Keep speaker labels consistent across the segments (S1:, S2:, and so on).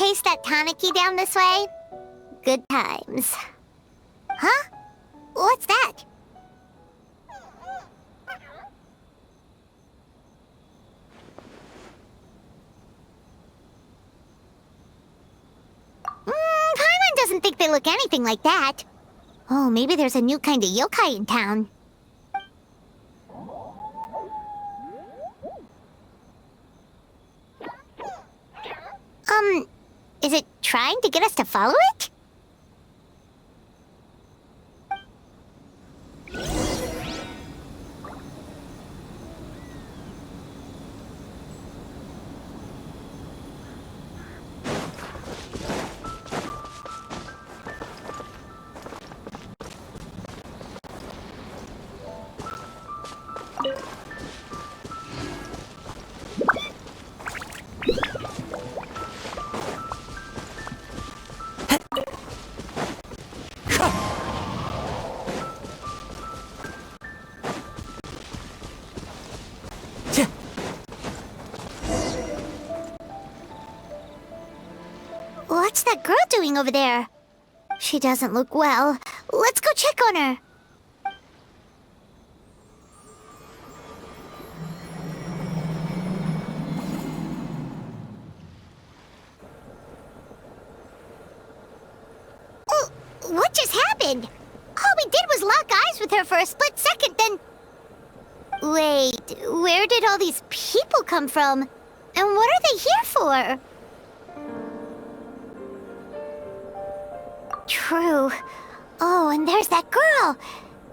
S1: taste that Taniki down this way? Good times. Huh? What's that? Paimon doesn't think they look anything like that. Oh, maybe there's a new kind of yokai in town. Is it trying to get us to follow it? What's that girl doing over there? She doesn't look well. Let's go check on her. Oh, what just happened? All we did was lock eyes with her for a split second, then... Wait, where did all these people come from? And what are they here for? True. Oh, and there's that girl.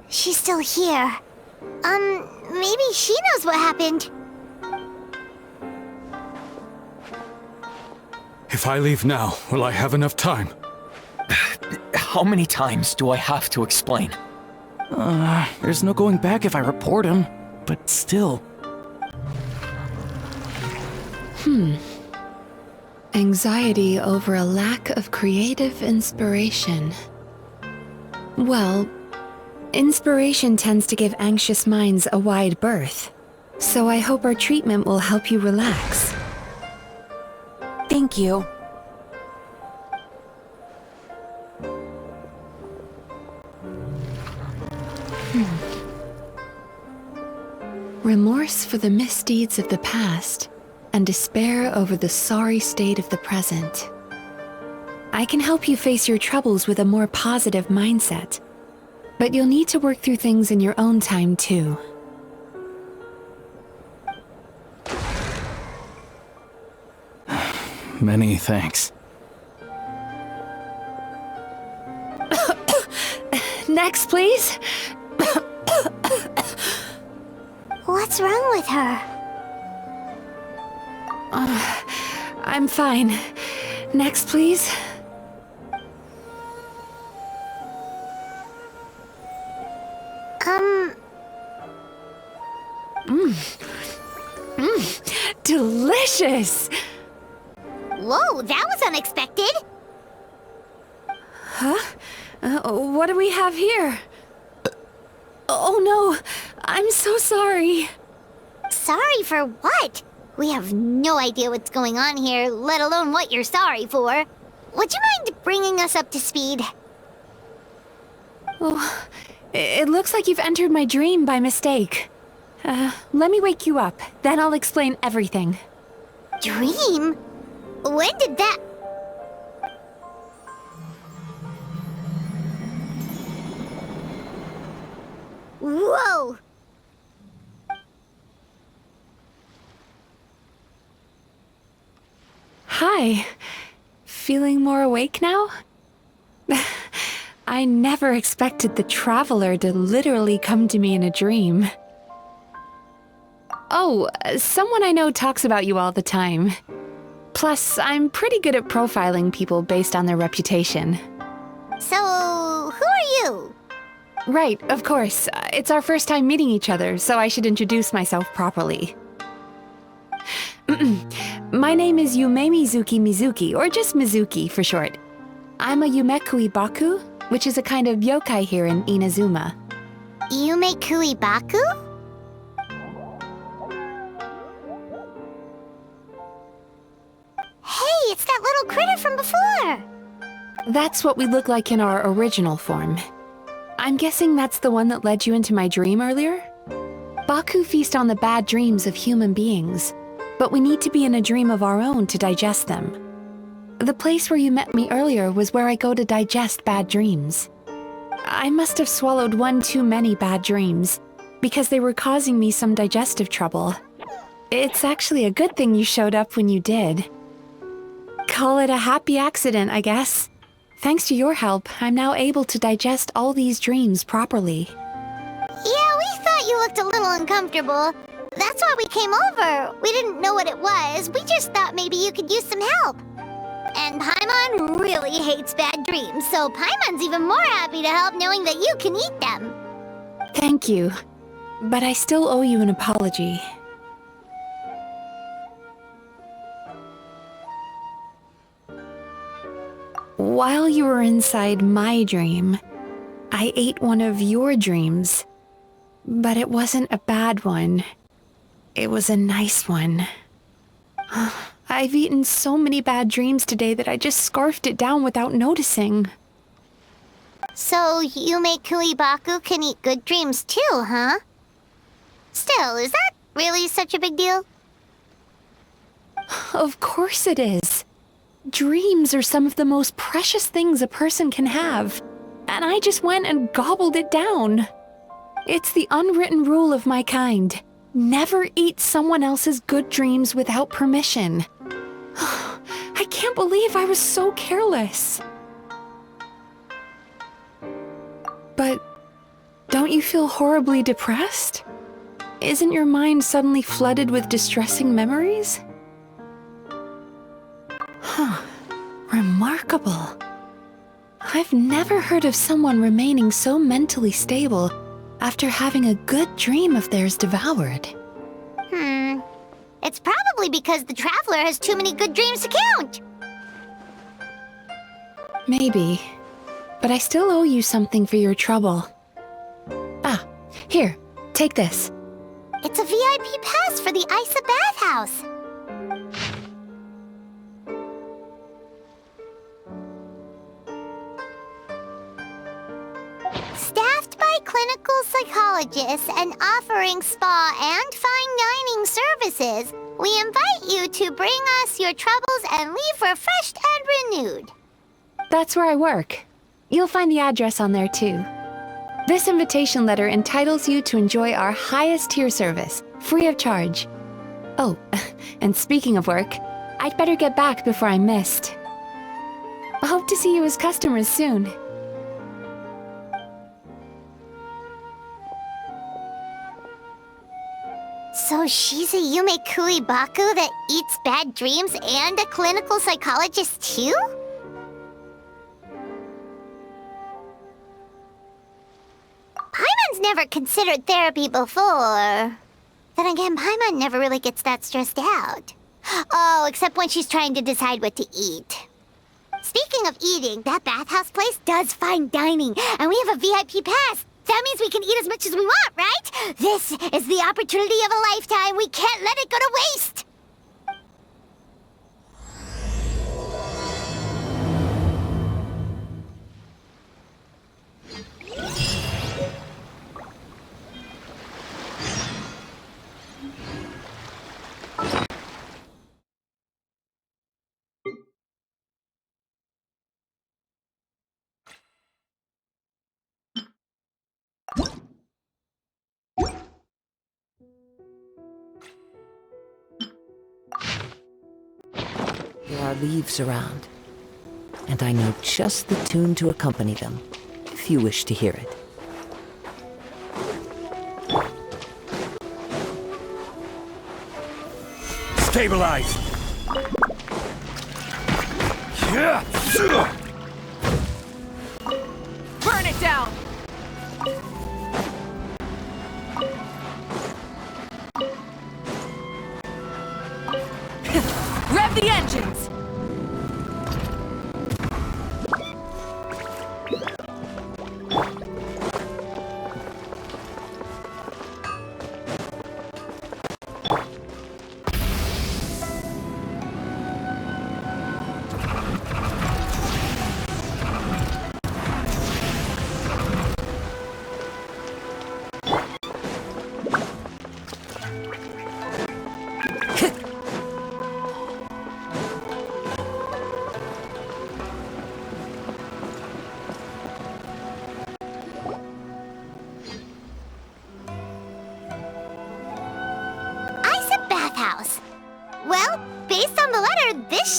S1: She's still here. Maybe she knows what happened.
S2: If I leave now, will I have enough time?
S3: How many times do I have to explain?
S4: There's no going back if I report him. But still.
S5: Anxiety over a lack of creative inspiration. Well, inspiration tends to give anxious minds a wide berth. So I hope our treatment will help you relax.
S6: Thank you.
S5: Remorse for the misdeeds of the past, and despair over the sorry state of the present. I can help you face your troubles with a more positive mindset, but you'll need to work through things in your own time too.
S4: Many thanks.
S5: Next, please.
S1: What's wrong with her?
S5: I'm fine. Next, please. Delicious!
S1: Whoa, that was unexpected!
S5: Huh? What do we have here? Oh no! I'm so sorry!
S1: Sorry for what? We have no idea what's going on here, let alone what you're sorry for. Would you mind bringing us up to speed?
S5: Oh, it looks like you've entered my dream by mistake. Let me wake you up, then I'll explain everything.
S1: Dream? When did that... Whoa!
S5: Hi. Feeling more awake now? I never expected the Traveler to literally come to me in a dream. Oh, someone I know talks about you all the time. Plus, I'm pretty good at profiling people based on their reputation.
S1: So, who are you?
S5: Right, of course. It's our first time meeting each other, so I should introduce myself properly. My name is MIZUKI Mizuki, or just Mizuki for short. I'm a Yumekui Baku, which is a kind of yokai here in Inazuma.
S1: Yumekui Baku? Hey, it's that little critter
S5: That's what we look like in our original form. I'm guessing that's the one that led you into my dream earlier? Baku feast on the bad dreams of human beings, but we need to be in a dream of our own to digest them. The place where you met me earlier was where I go to digest bad dreams. I must have swallowed one too many bad dreams, because they were causing me some digestive trouble. It's actually a good thing you showed up when you did. Call it a happy accident, I guess. Thanks to your help, I'm now able to digest all these dreams properly.
S1: Yeah, we thought you looked a little uncomfortable. That's why we came over. We didn't know what it was. We just thought maybe you could use some help. And Paimon really hates bad dreams, so Paimon's even more happy to help knowing that you can eat them.
S5: Thank you, but I still owe you an apology. While you were inside my dream, I ate one of your dreams. But it wasn't a bad one. It was a nice one. I've eaten so many bad dreams today that I just scarfed it down without noticing.
S1: So Yume Kuibaku can eat good dreams too, huh? Still, is that really such a big deal?
S5: Of course it is. Dreams are some of the most precious things a person can have, and I just went and gobbled it down. It's the unwritten rule of my kind. Never eat someone else's good dreams without permission. I can't believe I was so careless. But don't you feel horribly depressed? Isn't your mind suddenly flooded with distressing memories? Huh. Remarkable. I've never heard of someone remaining so mentally stable after having a good dream of theirs devoured.
S1: It's probably because the Traveler has too many good dreams to count.
S5: Maybe. But I still owe you something for your trouble. Ah, here, take this.
S1: It's a VIP pass for the Isa bathhouse. Staffed by clinical psychologists and offering spa and fine dining services, we invite you to bring us your troubles and leave refreshed and renewed.
S5: That's where I work. You'll find the address on there too. This invitation letter entitles you to enjoy our highest tier service, free of charge. Oh, and speaking of work, I'd better get back before I'm missed. I hope to see you as customers soon.
S1: So she's a Yume Kuibaku that eats bad dreams and a clinical psychologist too? Paimon's never considered therapy before. Then again, Paimon never really gets that stressed out. Oh, except when she's trying to decide what to eat. Speaking of eating, that bathhouse place does fine dining, and we have a VIP pass. That means we can eat as much as we want, right? This is the opportunity of a lifetime. We can't let it go to waste.
S7: There are leaves around, and I know just the tune to accompany them, if you wish to hear it.
S2: Stabilize!
S6: Burn it down! Rev the engines!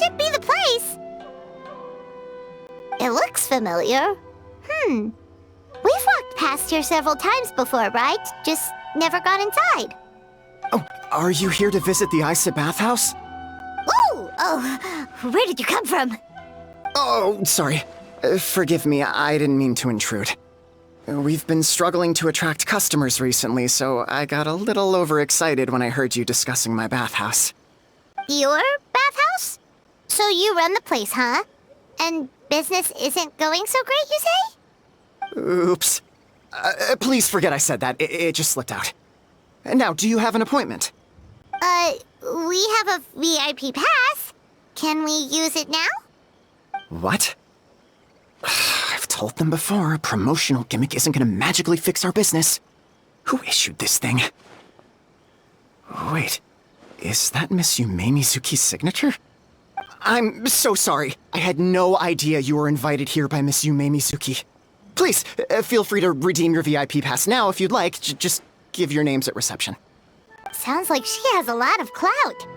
S1: might be the place. It looks familiar. We've walked past here several times before, right? Just never got inside.
S8: Oh, are you here to visit the Isa bathhouse?
S1: Ooh! Oh, where did you come from?
S8: Oh, sorry. Forgive me, I didn't mean to intrude. We've been struggling to attract customers recently, so I got a little overexcited when I heard you discussing my bathhouse.
S1: Your bathhouse? So you run the place, huh? And business isn't going so great, you say?
S8: Oops. Please forget I said that. It just slipped out. Now, do you have an appointment?
S1: We have a VIP pass. Can we use it now?
S8: What? I've told them before, a promotional gimmick isn't gonna magically fix our business. Who issued this thing? Wait, is that Miss Yume Mizuki's signature? I'm so sorry. I had no idea you were invited here by Miss Yume Mizuki. Please, feel free to redeem your VIP pass now if you'd like. Just give your names at reception.
S1: Sounds like she has a lot of clout.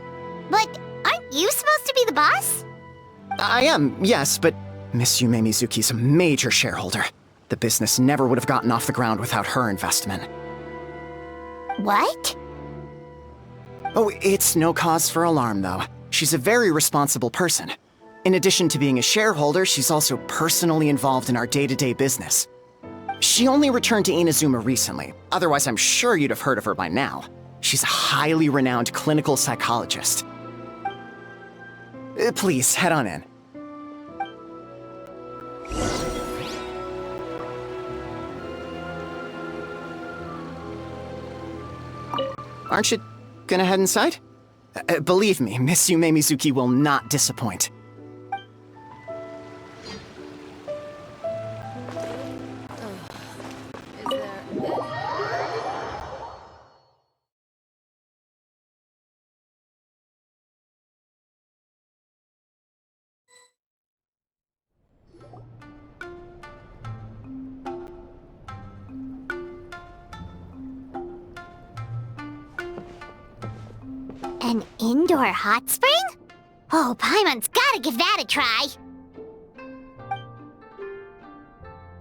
S1: But aren't you supposed to be the boss?
S8: I am, yes, but Miss Yume Mizuki's a major shareholder. The business never would have gotten off the ground without her investment.
S1: What?
S8: Oh, it's no cause for alarm, though. She's a very responsible person. In addition to being a shareholder, she's also personally involved in our day-to-day business. She only returned to Inazuma recently, otherwise I'm sure you'd have heard of her by now. She's a highly renowned clinical psychologist. Please, head on in. Aren't you gonna head inside? Believe me, Miss Yume Mizuki will not disappoint.
S1: An indoor hot spring? Oh, Paimon's gotta give that a try.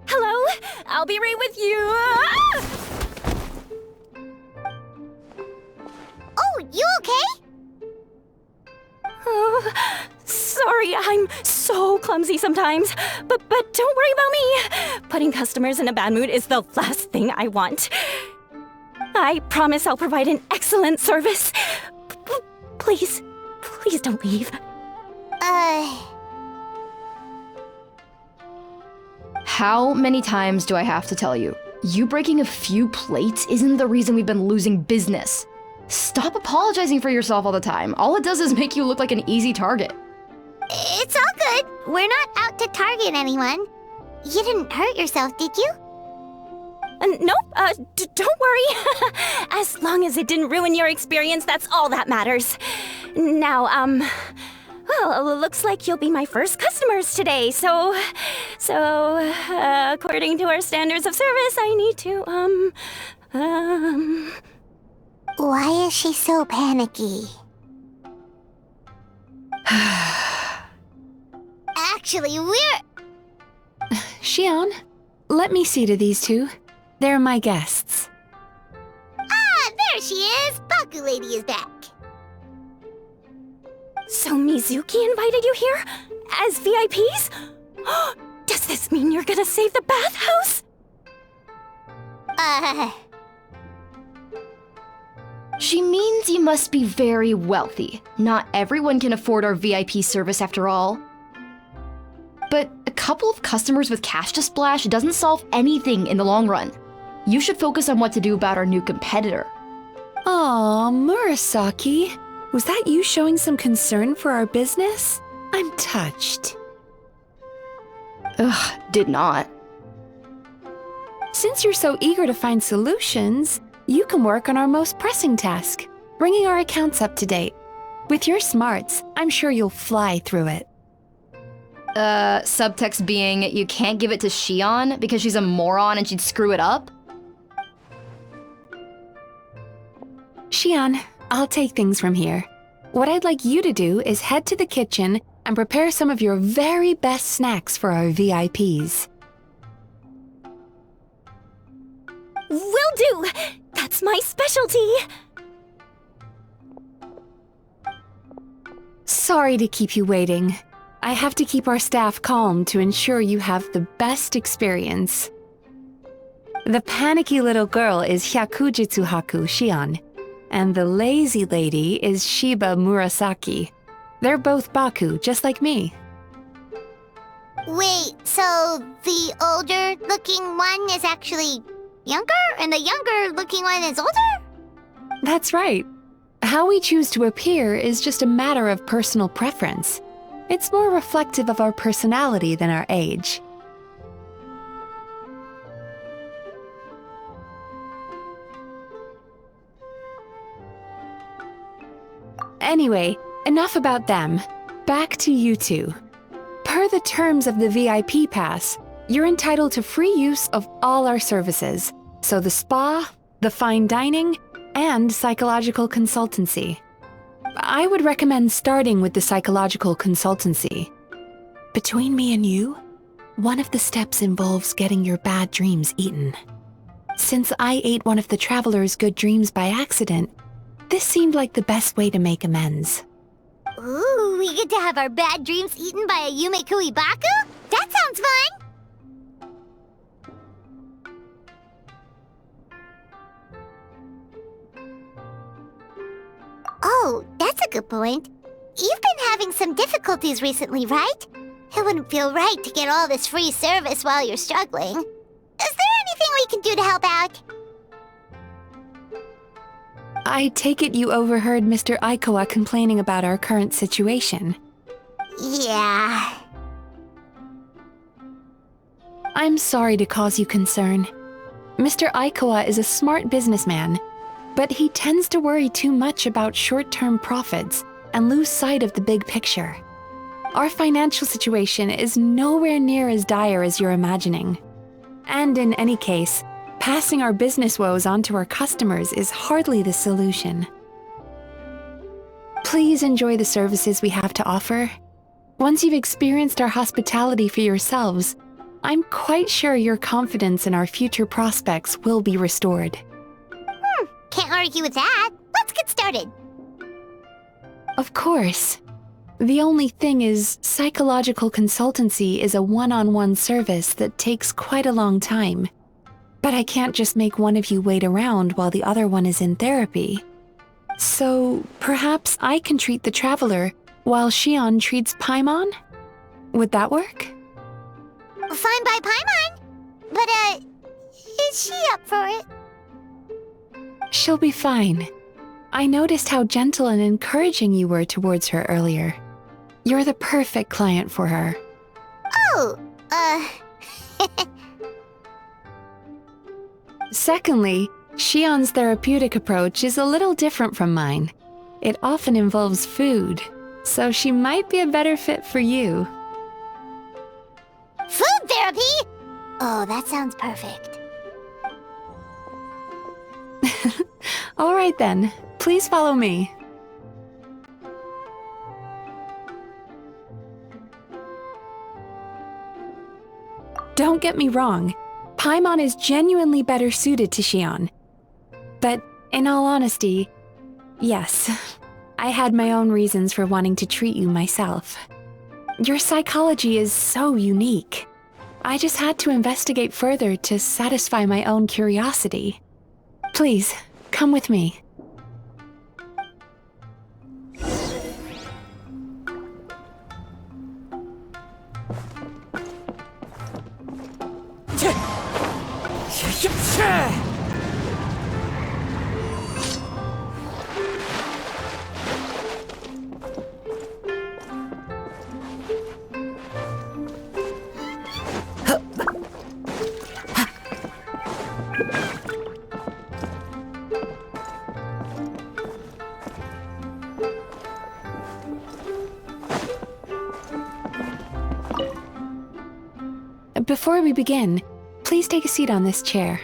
S6: Hello? I'll be right with you.
S1: Oh, you okay?
S6: Oh, sorry, I'm so clumsy sometimes. But don't worry about me. Putting customers in a bad mood is the last thing I want. I promise I'll provide an excellent service. Please, please don't leave.
S9: How many times do I have to tell you? You breaking a few plates isn't the reason we've been losing business. Stop apologizing for yourself all the time. All it does is make you look like an easy target.
S1: It's all good. We're not out to target anyone. You didn't hurt yourself, did you?
S6: Nope, don't worry. As long as it didn't ruin your experience, that's all that matters. Now, well, looks like you'll be my first customers today, so, according to our standards of service, I need to,
S1: Why is she so panicky? Actually, we're...
S5: Xion, let me see to these two. They're my guests.
S1: Ah, there she is! Baku Lady is back.
S6: So Mizuki invited you here? As VIPs? Does this mean you're gonna save the bathhouse?
S9: She means you must be very wealthy. Not everyone can afford our VIP service after all. But a couple of customers with cash to splash doesn't solve anything in the long run. You should focus on what to do about our new competitor.
S5: Aw, Murasaki. Was that you showing some concern for our business? I'm touched.
S9: Ugh, did not.
S5: Since you're so eager to find solutions, you can work on our most pressing task, bringing our accounts up to date. With your smarts, I'm sure you'll fly through it.
S9: Subtext being, you can't give it to Xion because she's a moron and she'd screw it up?
S5: Xion, I'll take things from here. What I'd like you to do is head to the kitchen and and prepare some of your very best snacks for our VIPs.
S6: Will do! That's my specialty!
S5: Sorry to keep you waiting. I have to keep our staff calm to ensure you have the best experience. The panicky little girl is Hyakujitsu Haku Shion, and the lazy lady is Shiba Murasaki. They're both Baku, just like me.
S1: Wait, so the older-looking one is actually younger, and the younger-looking one is older?
S5: That's right. How we choose to appear is just a matter of personal preference. It's more reflective of our personality than our age. Anyway, enough about them. Back to you two. Per the terms of the VIP pass, you're entitled to free use of all our services. So the spa, the fine dining, and psychological consultancy. I would recommend starting with the psychological consultancy. Between me and you, one of the steps involves getting your bad dreams eaten. Since I ate one of the traveler's good dreams by accident, this seemed like the best way to make amends.
S1: Ooh, we get to have our bad dreams eaten by a Yumekui Baku? That sounds fun! Oh, that's a good point. You've been having some difficulties recently, right? It wouldn't feel right to get all this free service while you're struggling. Is there anything we can do to help out?
S5: I take it you overheard Mr. Aikawa complaining about our current situation.
S1: Yeah.
S5: I'm sorry to cause you concern. Mr. Aikawa is a smart businessman, but he tends to worry too much about short-term profits and lose sight of the big picture. Our financial situation is nowhere near as dire as you're imagining. And in any case, passing our business woes on to our customers is hardly the solution. Please enjoy the services we have to offer. Once you've experienced our hospitality for yourselves, I'm quite sure your confidence in our future prospects will be restored.
S1: Can't argue with that. Let's get started.
S5: Of course. The only thing is, psychological consultancy is a one-on-one service that takes quite a long time. But I can't just make one of you wait around while the other one is in therapy. So perhaps I can treat the traveler while Shion treats Paimon? Would that work?
S1: Fine by Paimon. But, is she up for it?
S5: She'll be fine. I noticed how gentle and encouraging you were towards her earlier. You're the perfect client for her.
S1: Oh,
S5: Secondly, Shion's therapeutic approach is a little different from mine. It often involves food, so she might be a better fit for you.
S1: Food therapy? Oh, that sounds perfect.
S5: All right then, please follow me. Don't get me wrong, Paimon is genuinely better suited to Shion. But in all honesty, yes, I had my own reasons for wanting to treat you myself. Your psychology is so unique. I just had to investigate further to satisfy my own curiosity. Please, come with me. Before we begin, please take a seat on this chair.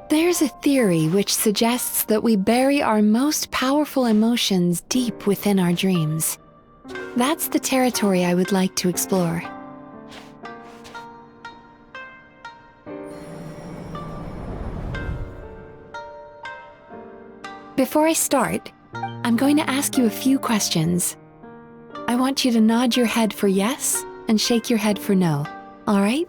S5: There's a theory which suggests that we bury our most powerful emotions deep within our dreams. That's the territory I would like to explore. Before I start, I'm going to ask you a few questions. I want you to nod your head for yes and shake your head for no, all right?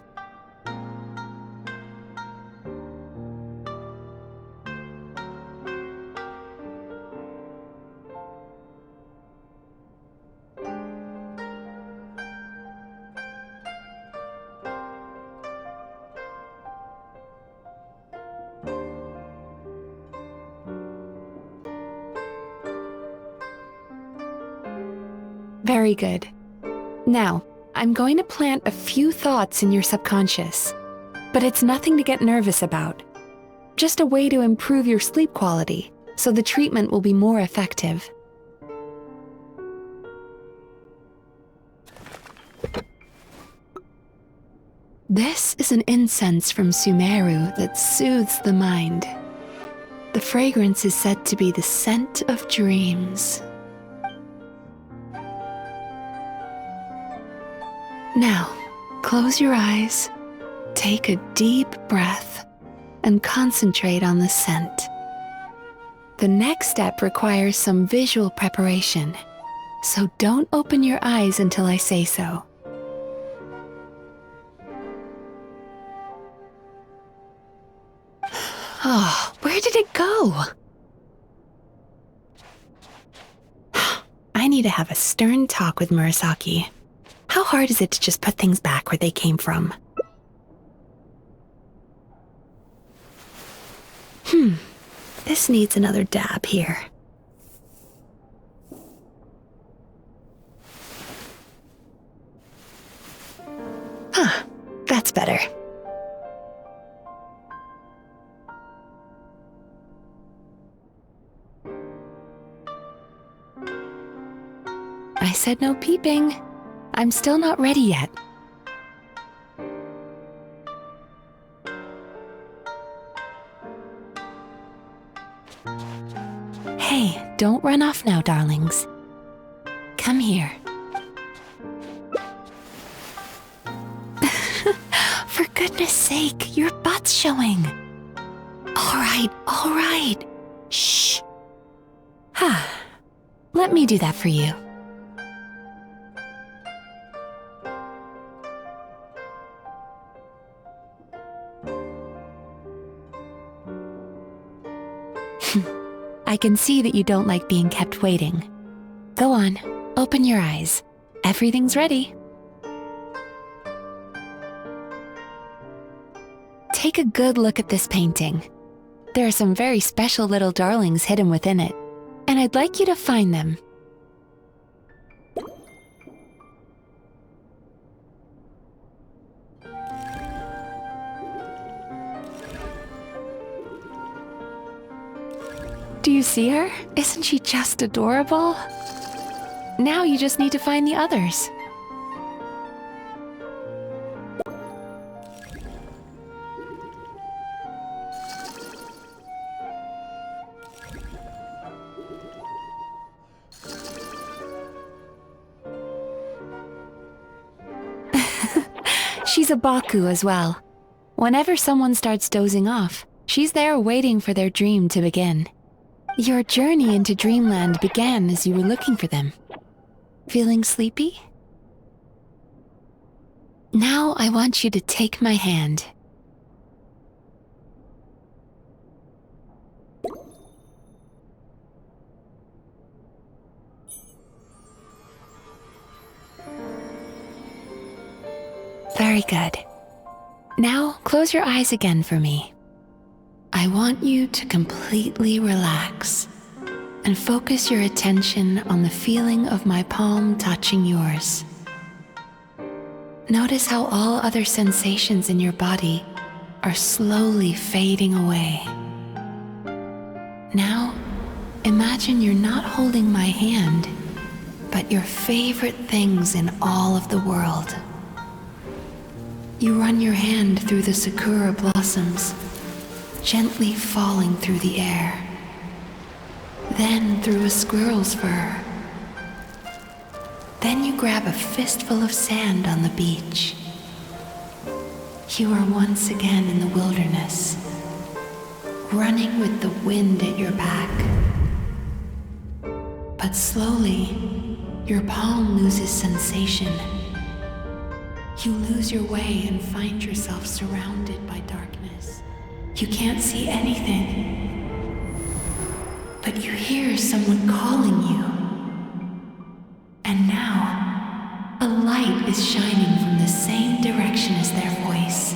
S5: Very good. Now, I'm going to plant a few thoughts in your subconscious, but it's nothing to get nervous about. Just a way to improve your sleep quality, so the treatment will be more effective. This is an incense from Sumeru that soothes the mind. The fragrance is said to be the scent of dreams. Now, close your eyes, take a deep breath, and concentrate on the scent. The next step requires some visual preparation, so don't open your eyes until I say so. Oh, where did it go? I need to have a stern talk with Murasaki. How hard is it to just put things back where they came from? This needs another dab here. That's better. I said no peeping. I'm still not ready yet. Hey, don't run off now, darlings. Come here. For goodness sake, your butt's showing. All right. Shh. Let me do that for you. I can see that you don't like being kept waiting. Go on, open your eyes. Everything's ready. Take a good look at this painting. There are some very special little darlings hidden within it, and I'd like you to find them. Do you see her? Isn't she just adorable? Now you just need to find the others. She's a Baku as well. Whenever someone starts dozing off, she's there waiting for their dream to begin. Your journey into Dreamland began as you were looking for them. Feeling sleepy? Now I want you to take my hand. Very good. Now close your eyes again for me. I want you to completely relax and focus your attention on the feeling of my palm touching yours. Notice how all other sensations in your body are slowly fading away. Now, imagine you're not holding my hand, but your favorite things in all of the world. You run your hand through the sakura blossoms, gently falling through the air, then through a squirrel's fur. Then you grab a fistful of sand on the beach. You are once again in the wilderness, running with the wind at your back. But slowly, your palm loses sensation. You lose your way and find yourself surrounded by darkness. You can't see anything, but you hear someone calling you. And now, a light is shining from the same direction as their voice.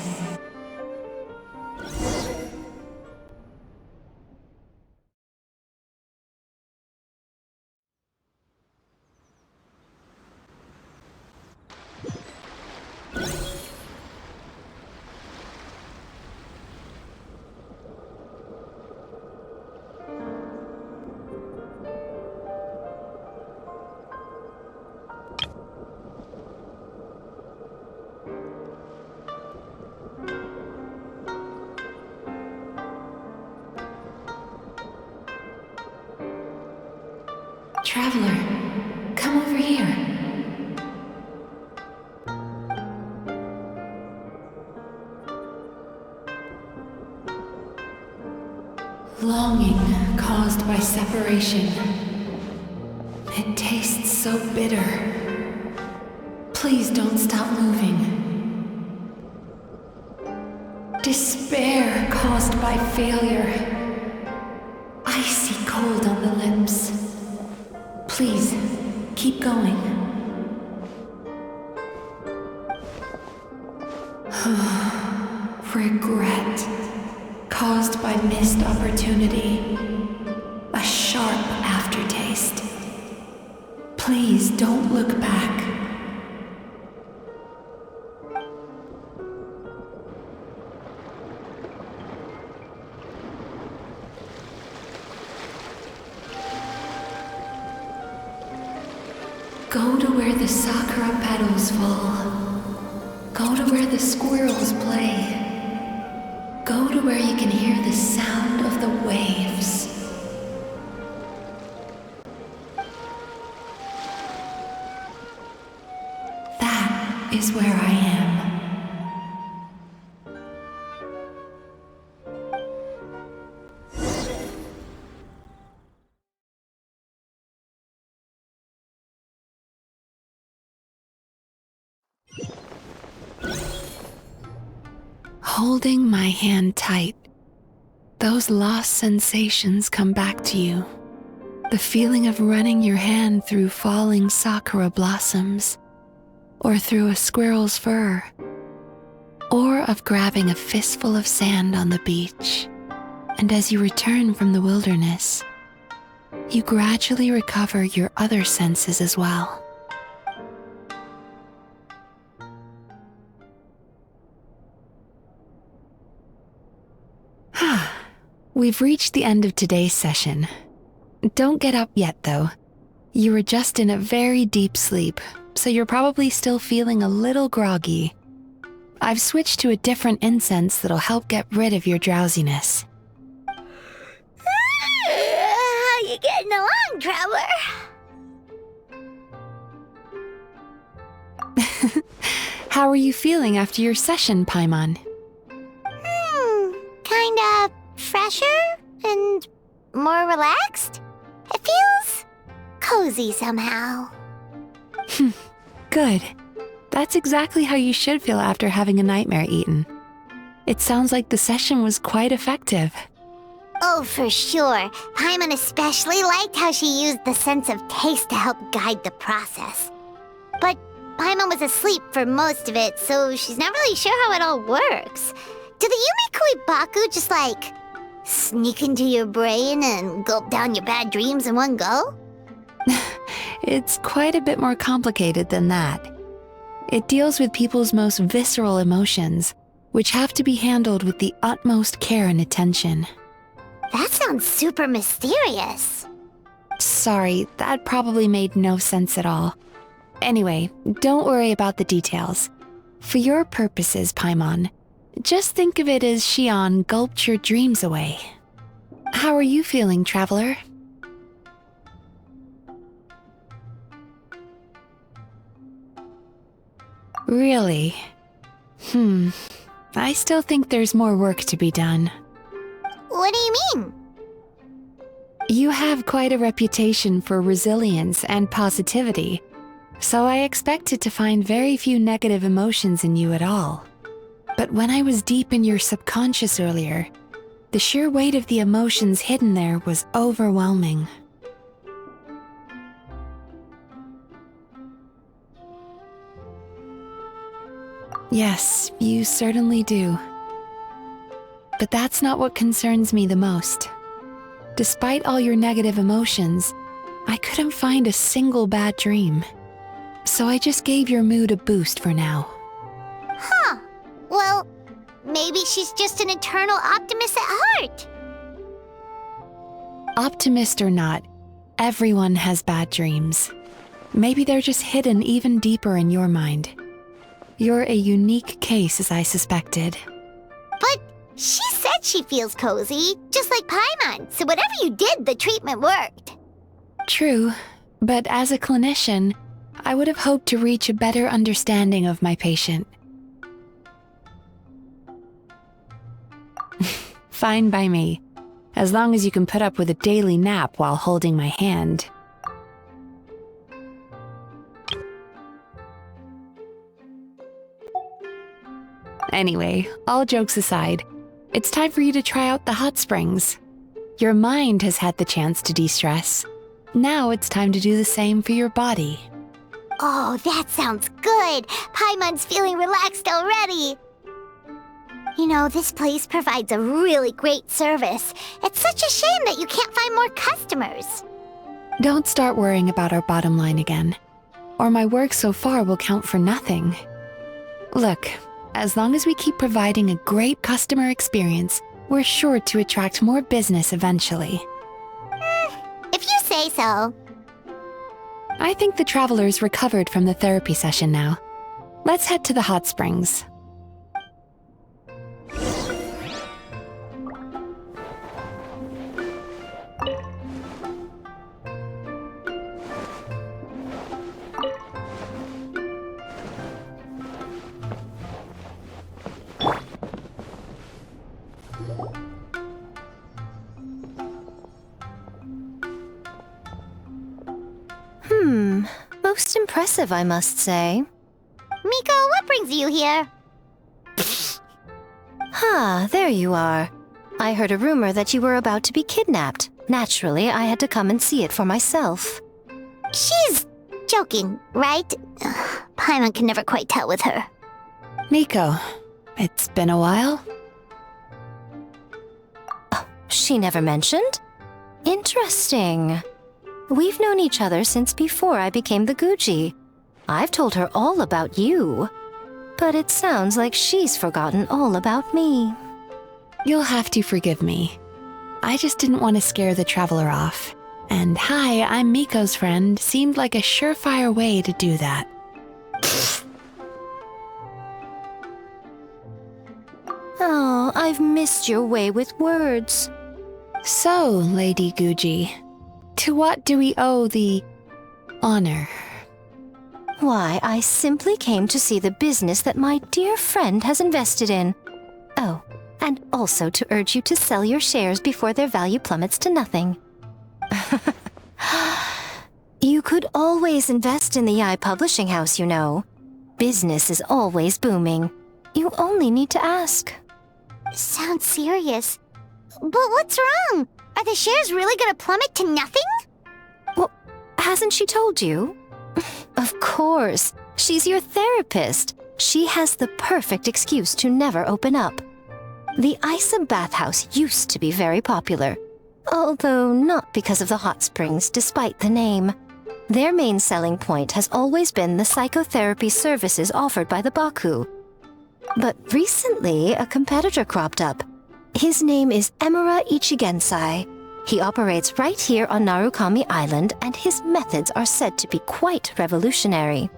S5: Traveler, come over here. Longing caused by separation. It tastes so bitter. Please don't stop moving. Despair caused by failure. Icy cold on the lips. Please, keep going. Regret, caused by missed opportunity. A sharp aftertaste. Please don't look back. Go to where the sakura petals fall. Go to where the squirrels play. Go to where you can hear the sound of the waves. That is where I am. Holding my hand tight, those lost sensations come back to you. The feeling of running your hand through falling sakura blossoms, or through a squirrel's fur, or of grabbing a fistful of sand on the beach. And as you return from the wilderness, you gradually recover your other senses as well. We've reached the end of today's session. Don't get up yet, though. You were just in a very deep sleep, so you're probably still feeling a little groggy. I've switched to a different incense that'll help get rid of your drowsiness.
S1: How you getting along, traveler?
S5: How are you feeling after your session, Paimon?
S1: Kinda fresher and more relaxed. It feels cozy somehow.
S5: Good. That's exactly how you should feel after having a nightmare eaten. It sounds like the session was quite effective.
S1: Oh, for sure. Paimon especially liked how she used the sense of taste to help guide the process. But Paimon was asleep for most of it, so she's not really sure how it all works. Do the Yumikui Baku just, like, sneak into your brain and gulp down your bad dreams in one go?
S5: It's quite a bit more complicated than that. It deals with people's most visceral emotions, which have to be handled with the utmost care and attention.
S1: That sounds super mysterious.
S5: Sorry, that probably made no sense at all. Anyway, don't worry about the details. For your purposes, Paimon, Just think of it as Xion gulped your dreams away. How are you feeling, traveler? Really? I still think there's more work to be done.
S1: What do you mean?
S5: You have quite a reputation for resilience and positivity, so I expected to find very few negative emotions in you at all. But when I was deep in your subconscious earlier, the sheer weight of the emotions hidden there was overwhelming. Yes, you certainly do. But that's not what concerns me the most. Despite all your negative emotions, I couldn't find a single bad dream. So I just gave your mood a boost for now.
S1: Huh. Well, maybe she's just an eternal optimist at heart.
S5: Optimist or not, everyone has bad dreams. Maybe they're just hidden even deeper in your mind. You're a unique case, as I suspected.
S1: But she said she feels cozy, just like Paimon, so whatever you did, the treatment worked.
S5: True, but as a clinician, I would have hoped to reach a better understanding of my patient. Fine by me, as long as you can put up with a daily nap while holding my hand. Anyway, all jokes aside, it's time for you to try out the hot springs. Your mind has had the chance to de-stress. Now it's time to do the same for your body.
S1: Oh, that sounds good. Paimon's feeling relaxed already. You know, this place provides a really great service. It's such a shame that you can't find more customers.
S5: Don't start worrying about our bottom line again, or my work so far will count for nothing. Look, as long as we keep providing a great customer experience, we're sure to attract more business eventually.
S1: If you say so.
S5: I think the traveler's recovered from the therapy session now. Let's head to the hot springs.
S10: Most impressive, I must say.
S1: Miko, what brings you here?
S10: There you are. I heard a rumor that you were about to be kidnapped. Naturally, I had to come and see it for myself.
S1: She's joking, right? Paimon can never quite tell with her.
S5: Miko, it's been a while.
S10: She never mentioned? Interesting. We've known each other since before I became the Guji. I've told her all about you. But it sounds like she's forgotten all about me.
S5: You'll have to forgive me. I just didn't want to scare the traveler off. And hi, I'm Miko's friend seemed like a surefire way to do that.
S10: Oh, I've missed your way with words.
S5: So, Lady Guji, to what do we owe the honor?
S10: Why, I simply came to see the business that my dear friend has invested in. Oh, and also to urge you to sell your shares before their value plummets to nothing. You could always invest in the Yi Publishing House, you know. Business is always booming. You only need to ask.
S1: Sounds serious. But what's wrong? Are the shares really gonna plummet to nothing?
S10: Well, hasn't she told you? Of course. She's your therapist. She has the perfect excuse to never open up. The Isa bathhouse used to be very popular. Although not because of the hot springs, despite the name. Their main selling point has always been the psychotherapy services offered by the Baku. But recently, a competitor cropped up. His name is Emura Ichigensai. He operates right here on Narukami Island, and his methods are said to be quite revolutionary.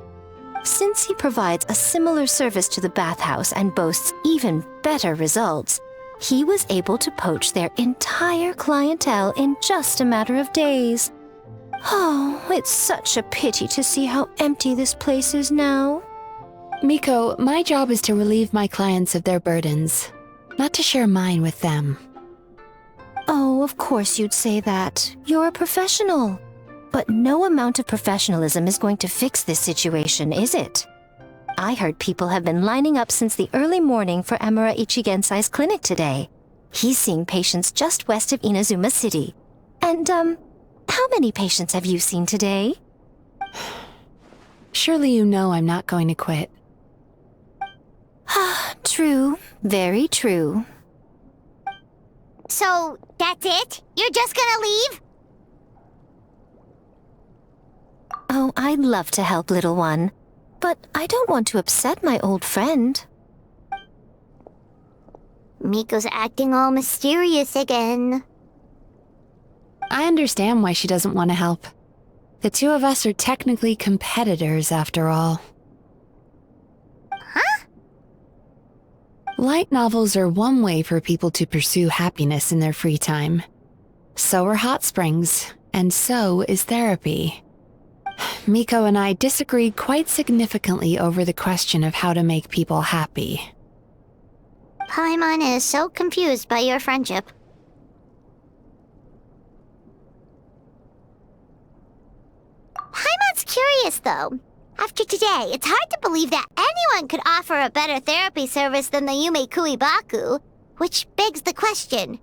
S10: Since he provides a similar service to the bathhouse and boasts even better results, he was able to poach their entire clientele in just a matter of days. Oh, it's such a pity to see how empty this place is now.
S5: Miko, my job is to relieve my clients of their burdens, not to share mine with them.
S10: Oh, of course you'd say that. You're a professional. But no amount of professionalism is going to fix this situation, is it? I heard people have been lining up since the early morning for Amara Ichigensai's clinic today. He's seeing patients just west of Inazuma City. And, how many patients have you seen today?
S5: Surely you know I'm not going to quit.
S10: True. Very true.
S1: So, that's it? You're just gonna leave?
S10: Oh, I'd love to help, little one. But I don't want to upset my old friend.
S1: Miko's acting all mysterious again.
S5: I understand why she doesn't want to help. The two of us are technically competitors, after all.
S1: Huh?
S5: Light novels are one way for people to pursue happiness in their free time. So are hot springs, and so is therapy. Miko and I disagreed quite significantly over the question of how to make people happy.
S1: Paimon is so confused by your friendship. Paimon's curious, though. After today, it's hard to believe that anyone could offer a better therapy service than the Yume Kuibaku, which begs the question,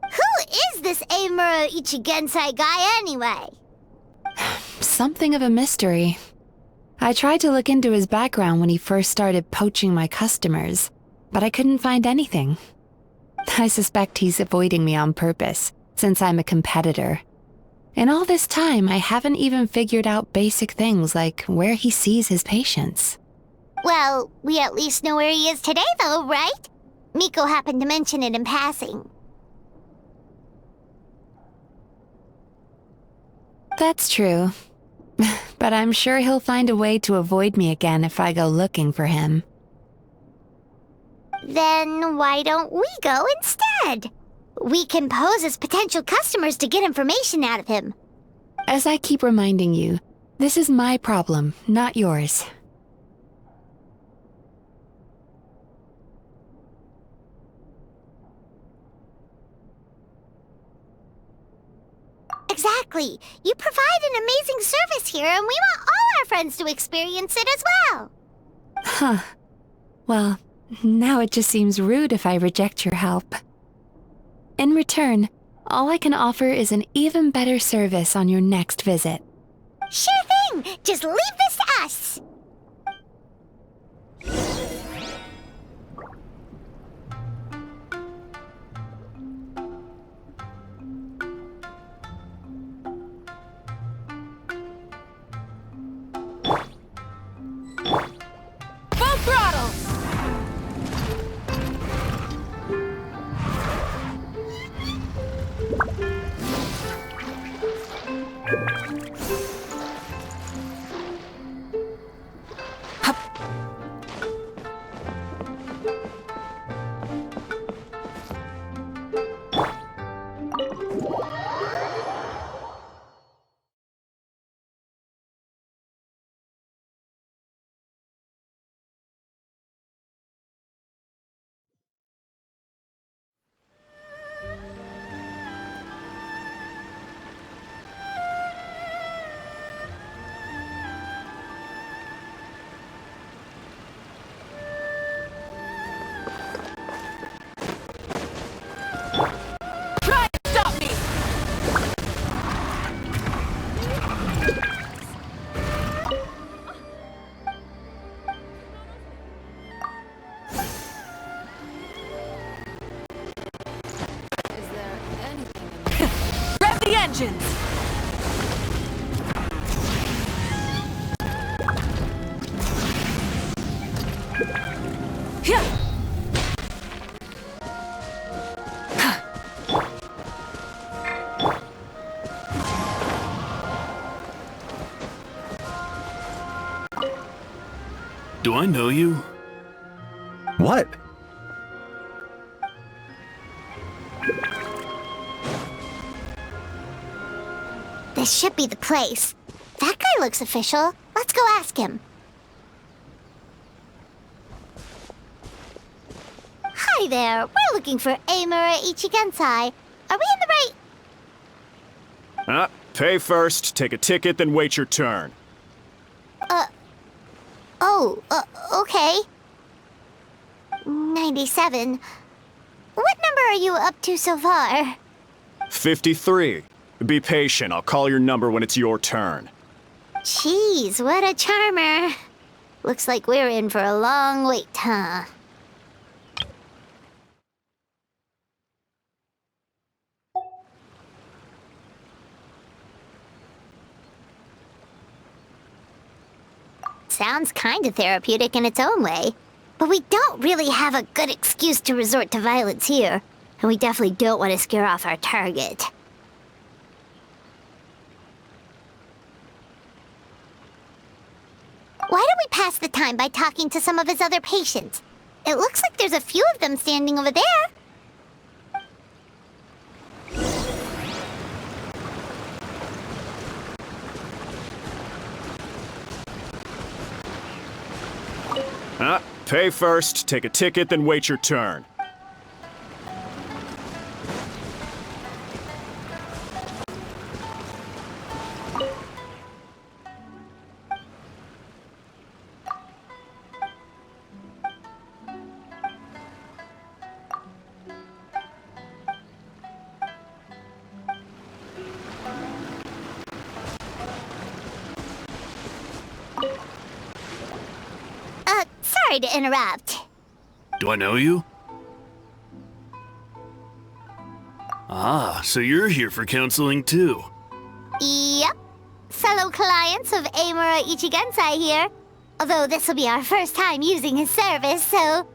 S1: who is this Amuro Ichigensai guy anyway?
S5: Something of a mystery. I tried to look into his background when he first started poaching my customers, but I couldn't find anything. I suspect he's avoiding me on purpose, since I'm a competitor. In all this time, I haven't even figured out basic things like where he sees his patients.
S1: Well, we at least know where he is today, though, right? Miko happened to mention it in passing.
S5: That's true. But I'm sure he'll find a way to avoid me again if I go looking for him.
S1: Then why don't we go instead? We can pose as potential customers to get information out of him.
S5: As I keep reminding you, this is my problem, not yours.
S1: Exactly. You provide an amazing service here, and we want all our friends to experience it as well.
S5: Huh. Well, now it just seems rude if I reject your help. In return, all I can offer is an even better service on your next visit.
S1: Sure thing! Just leave this to us!
S6: Full throttle! Engines!
S11: Do I know you?
S12: What?
S1: This should be the place. That guy looks official. Let's go ask him. Hi there. We're looking for Amura Ichigensai. Are we in the right...
S13: Pay first, take a ticket, then wait your turn.
S1: Okay. 97. What number are you up to so far?
S13: 53. Be patient, I'll call your number when it's your turn.
S1: Jeez, what a charmer. Looks like we're in for a long wait, huh? Sounds kinda therapeutic in its own way. But we don't really have a good excuse to resort to violence here. And we definitely don't want to scare off our target. Why don't we pass the time by talking to some of his other patients? It looks like there's a few of them standing over there.
S13: Pay first, take a ticket, then wait your turn.
S1: Sorry to interrupt.
S11: Do I know you? Ah, so you're here for counseling too.
S1: Yep. Fellow clients of Amura Ichigensai here. Although this will be our first time using his service, so...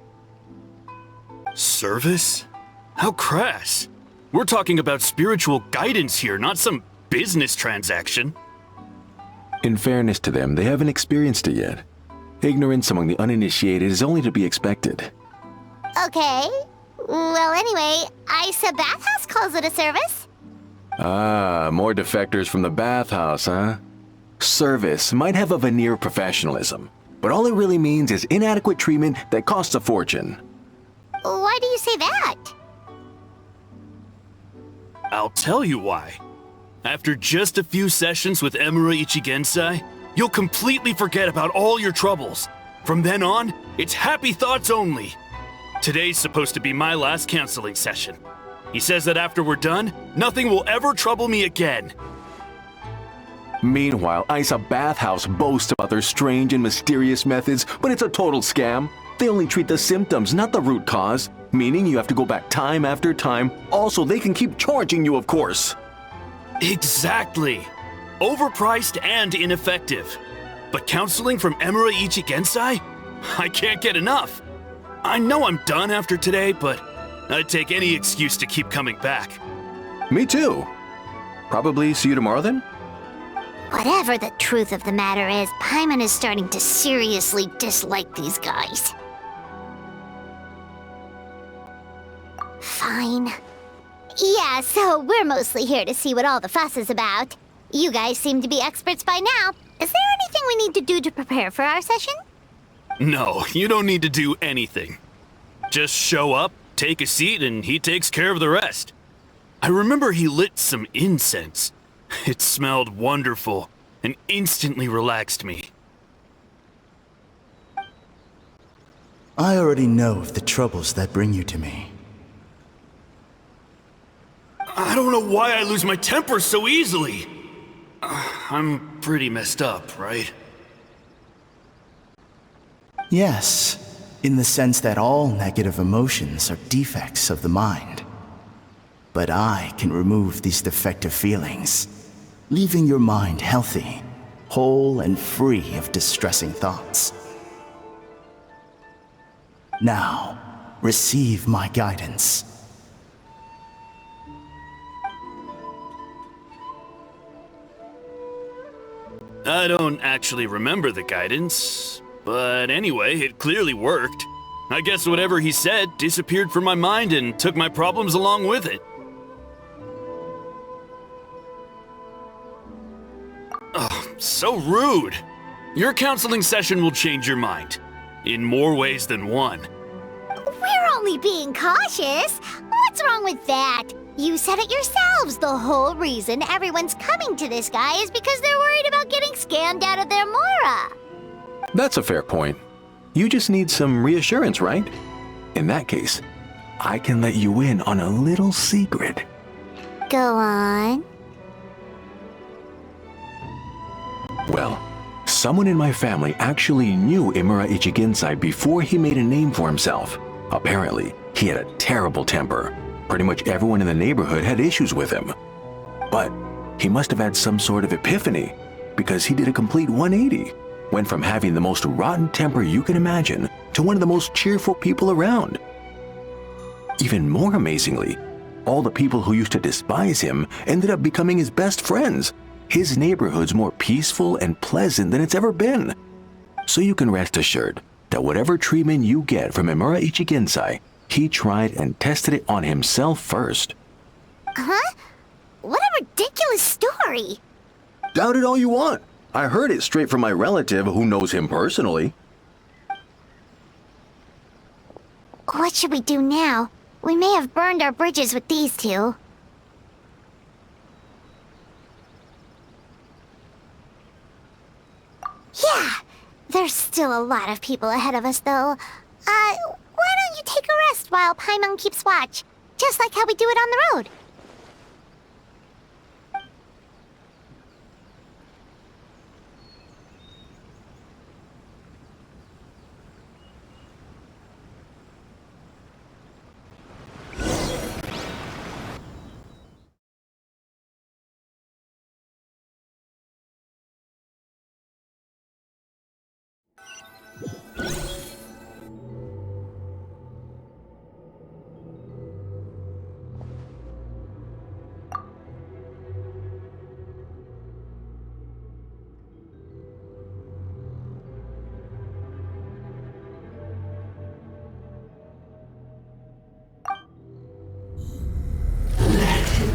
S11: Service? How crass. We're talking about spiritual guidance here, not some business transaction.
S12: In fairness to them, they haven't experienced it yet. Ignorance among the uninitiated is only to be expected.
S1: Okay. Well, anyway, Isa Bathhouse calls it a service.
S12: Ah, more defectors from the bathhouse, huh? Service might have a veneer of professionalism, but all it really means is inadequate treatment that costs a fortune.
S1: Why do you say that?
S11: I'll tell you why. After just a few sessions with Amura Ichigensai, you'll completely forget about all your troubles. From then on, it's happy thoughts only. Today's supposed to be my last counseling session. He says that after we're done, nothing will ever trouble me again.
S12: Meanwhile, Isa Bathhouse boasts about their strange and mysterious methods, but it's a total scam. They only treat the symptoms, not the root cause, meaning you have to go back time after time. Also, they can keep charging you, of course.
S11: Exactly. Overpriced and ineffective. But counseling from Amura Ichigensai? I can't get enough. I know I'm done after today, but I'd take any excuse to keep coming back.
S12: Me too. Probably see you tomorrow then?
S1: Whatever the truth of the matter is, Paimon is starting to seriously dislike these guys. Fine. Yeah, so we're mostly here to see what all the fuss is about. You guys seem to be experts by now. Is there anything we need to do to prepare for our session?
S11: No, you don't need to do anything. Just show up, take a seat, and he takes care of the rest. I remember he lit some incense. It smelled wonderful and instantly relaxed me.
S14: I already know of the troubles that bring you to me.
S11: I don't know why I lose my temper so easily. I'm pretty messed up, right?
S14: Yes, in the sense that all negative emotions are defects of the mind. But I can remove these defective feelings, leaving your mind healthy, whole and free of distressing thoughts. Now, receive my guidance.
S11: I don't actually remember the guidance, But anyway, it clearly worked. I guess whatever he said disappeared from my mind and took my problems along with it. Oh, so rude. Your counseling session will change your mind. In more ways than one.
S1: We're only being cautious. What's wrong with that? You said it yourselves. The whole reason everyone's coming to this guy is because they're worried about getting scammed out of their Mora.
S12: That's a fair point. You just need some reassurance, right? In that case, I can let you in on a little secret.
S1: Go on.
S12: Well, someone in my family actually knew Imura Ichigensai before he made a name for himself. Apparently, he had a terrible temper. Pretty much everyone in the neighborhood had issues with him. But he must have had some sort of epiphany, because he did a complete 180. Went from having the most rotten temper you can imagine to one of the most cheerful people around. Even more amazingly, all the people who used to despise him ended up becoming his best friends. His neighborhood's more peaceful and pleasant than it's ever been. So you can rest assured that whatever treatment you get from Imura Ichigensai, he tried and tested it on himself first.
S1: Huh? What a ridiculous story!
S12: Doubt it all you want. I heard it straight from my relative who knows him personally.
S1: What should we do now? We may have burned our bridges with these two. Yeah, there's still a lot of people ahead of us, though. Why don't you take a rest while Paimon keeps watch? Just like how we do it on the road.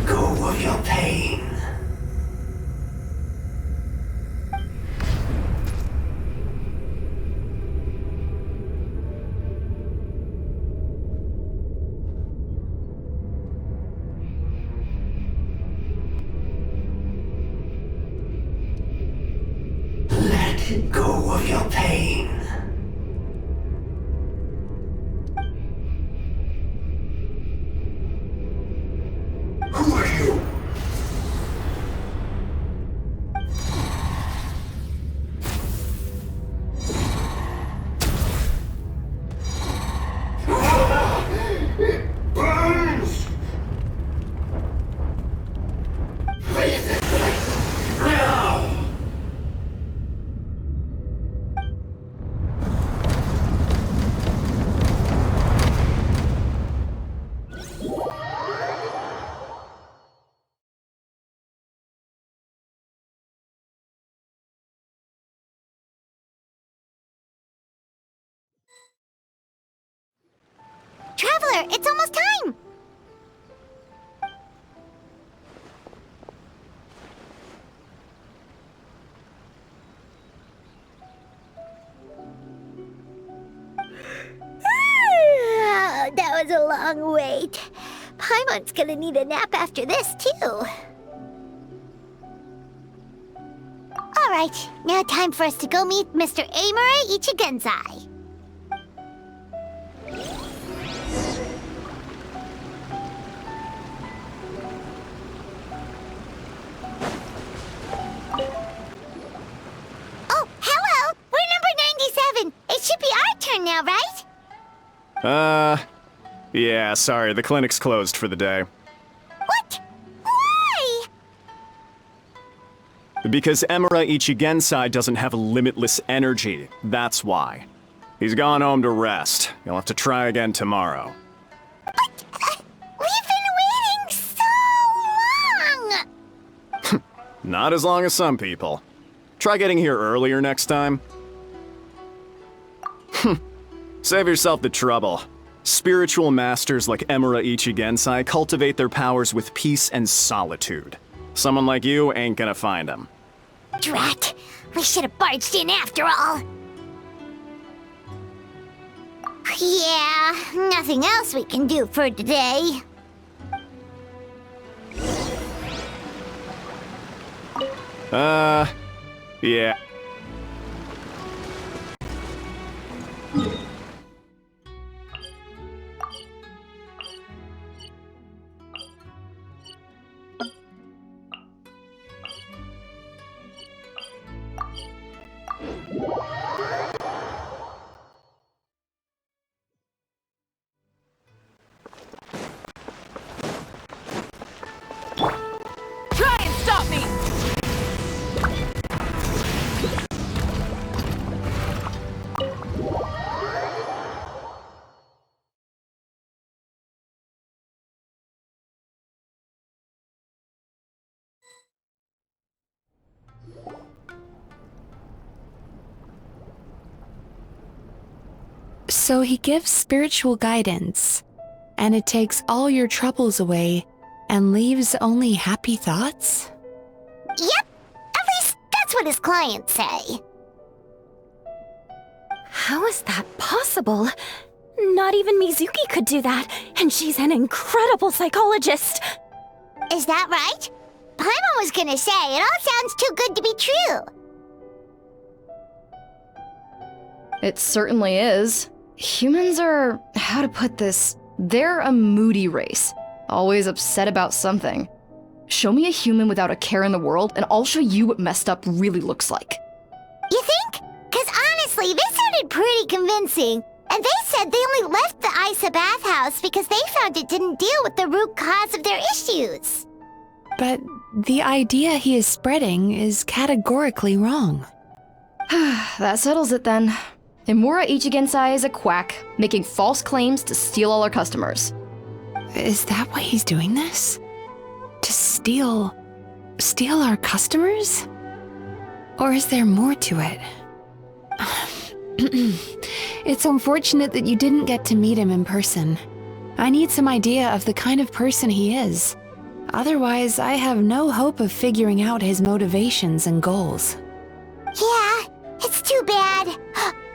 S15: Go of your pain. Let go of your pain. Who are you? It burns! Leave this place now!
S1: Traveler, it's almost time! That was a long wait. Paimon's gonna need a nap after this, too. Alright, now time for us to go meet Mr. Imura Ichigensai. Oh, hello! We're number 97! It should be our turn now, right?
S13: Yeah, sorry, the clinic's closed for the day.
S1: What? Why?
S13: Because Imura Ichigensai doesn't have limitless energy, that's why. He's gone home to rest. You'll have to try again tomorrow.
S1: But, we've been waiting so long!
S13: Not as long as some people. Try getting here earlier next time. Save yourself the trouble. Spiritual masters like Emura Ichigensai cultivate their powers with peace and solitude. Someone like you ain't gonna find them.
S1: Drat! We should have barged in after all. Yeah, nothing else we can do for today.
S13: Yeah.
S6: Try and stop me!
S5: So he gives spiritual guidance, and it takes all your troubles away and leaves only happy thoughts?
S1: Yep, at least that's what his clients say.
S6: How is that possible? Not even Mizuki could do that, and she's an incredible psychologist.
S1: Is that right? Paimon was gonna say, it all sounds too good to be true.
S9: It certainly is. Humans are, how to put this, they're a moody race. Always upset about something. Show me a human without a care in the world, and I'll show you what messed up really looks like.
S1: You think? Cause honestly, this sounded pretty convincing. And they said they only left the Isa bathhouse because they found it didn't deal with the root cause of their issues.
S5: But the idea he is spreading is categorically wrong.
S9: That settles it then. Emura Ichigensai is a quack, making false claims to steal all our customers.
S5: Is that why he's doing this? To steal our customers? Or is there more to it? It's unfortunate that you didn't get to meet him in person. I need some idea of the kind of person he is. Otherwise, I have no hope of figuring out his motivations and goals.
S1: Yeah, it's too bad.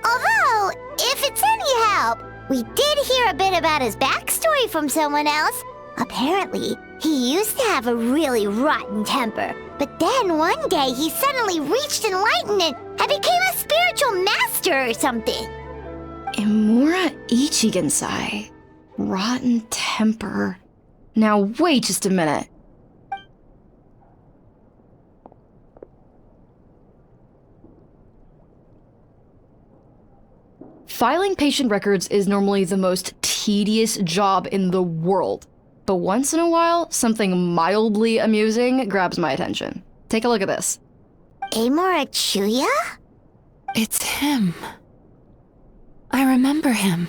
S1: Although, if it's any help, we did hear a bit about his backstory from someone else. Apparently, he used to have a really rotten temper, but then one day he suddenly reached enlightenment and became a spiritual master or something.
S9: Emura Ichigensai. Rotten temper. Now wait just a minute. Filing patient records is normally the most tedious job in the world. But once in a while, something mildly amusing grabs my attention. Take a look at this.
S1: Amora Chuya?
S5: It's him. I remember him.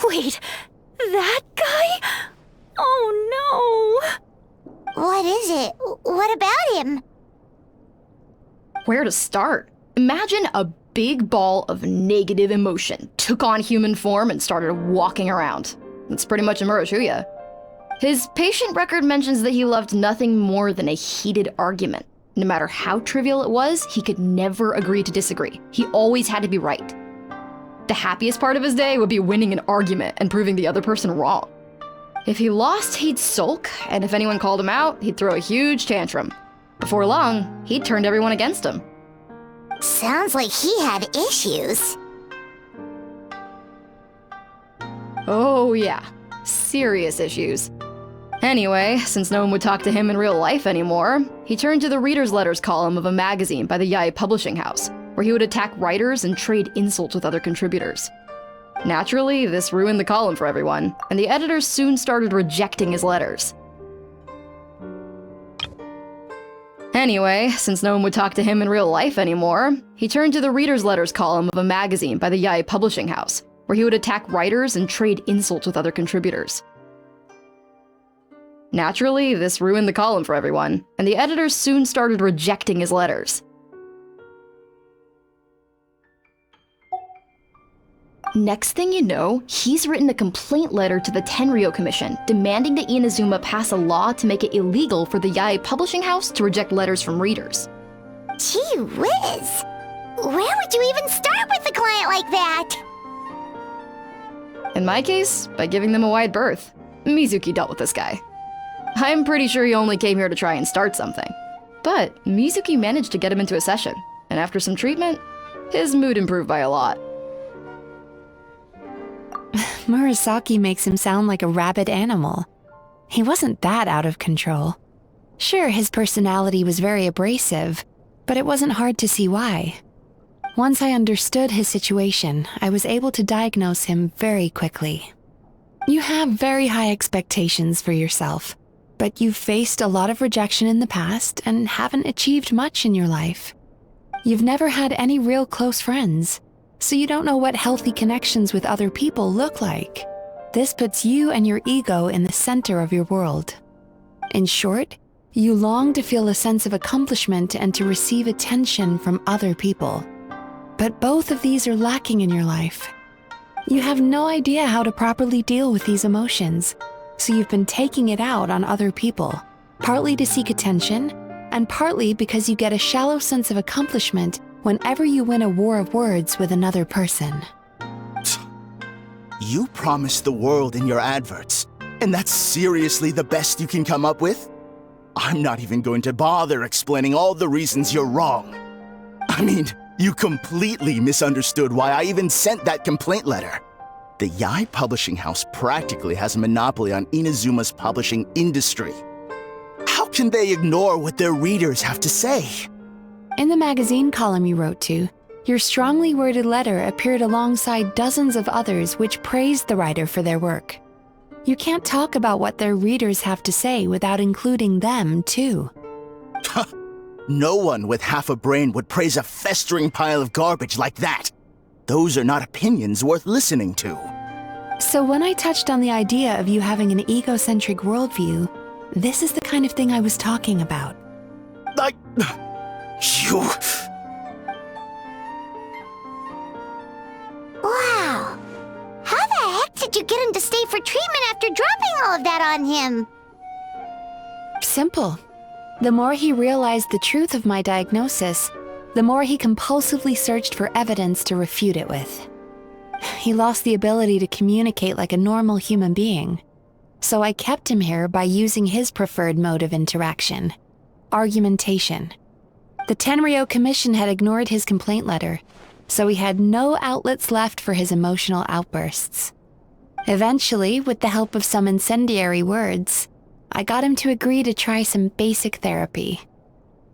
S6: Wait, that guy? Oh
S1: no! What is it? What about him?
S9: Where to start? Imagine a big ball of negative emotion took on human form and started walking around. That's pretty much Emura Chuya. His patient record mentions that he loved nothing more than a heated argument. No matter how trivial it was, he could never agree to disagree. He always had to be right. The happiest part of his day would be winning an argument and proving the other person wrong. If he lost, he'd sulk, and if anyone called him out, he'd throw a huge tantrum. Before long, he'd turned everyone against him.
S1: Sounds like he had issues.
S9: Oh yeah, serious issues. Anyway, since no one would talk to him in real life anymore, he turned to the reader's letters column of a magazine by the Yae Publishing House, where he would attack writers and trade insults with other contributors. Naturally, this ruined the column for everyone, and the editors soon started rejecting his letters. Anyway, since no one would talk to him in real life anymore, he turned to the reader's letters column of a magazine by the Yae Publishing House, where he would attack writers and trade insults with other contributors. Naturally, this ruined the column for everyone, and the editors soon started rejecting his letters. Next thing you know, he's written a complaint letter to the Tenryo Commission demanding that Inazuma pass a law to make it illegal for the Yae publishing house to reject letters from readers.
S1: Gee whiz! Where would you even start with a client like that?
S9: In my case, by giving them a wide berth. Mizuki dealt with this guy. I'm pretty sure he only came here to try and start something. But Mizuki managed to get him into a session, and after some treatment, his mood improved by a lot.
S5: Murasaki makes him sound like a rabid animal. He wasn't that out of control. Sure, his personality was very abrasive, but it wasn't hard to see why. Once I understood his situation, I was able to diagnose him very quickly. You have very high expectations for yourself, but you've faced a lot of rejection in the past and haven't achieved much in your life. You've never had any real close friends, so you don't know what healthy connections with other people look like. This puts you and your ego in the center of your world. In short, you long to feel a sense of accomplishment and to receive attention from other people. But both of these are lacking in your life. You have no idea how to properly deal with these emotions, so you've been taking it out on other people, partly to seek attention, and partly because you get a shallow sense of accomplishment whenever you win a war of words with another person.
S14: You promised the world in your adverts, and that's seriously the best you can come up with? I'm not even going to bother explaining all the reasons you're wrong. I mean, you completely misunderstood why I even sent that complaint letter. The Yae publishing house practically has a monopoly on Inazuma's publishing industry. How can they ignore what their readers have to say?
S5: In the magazine column you wrote to, your strongly worded letter appeared alongside dozens of others which praised the writer for their work. You can't talk about what their readers have to say without including them, too.
S14: No one with half a brain would praise a festering pile of garbage like that. Those are not opinions worth listening to.
S5: So when I touched on the idea of you having an egocentric worldview, this is the kind of thing I was talking about.
S14: You...
S1: Wow! How the heck did you get him to stay for treatment after dropping all of that on him?
S5: Simple. The more he realized the truth of my diagnosis, the more he compulsively searched for evidence to refute it with. He lost the ability to communicate like a normal human being. So I kept him here by using his preferred mode of interaction: argumentation. The Tenryo Commission had ignored his complaint letter, so he had no outlets left for his emotional outbursts. Eventually, with the help of some incendiary words, I got him to agree to try some basic therapy.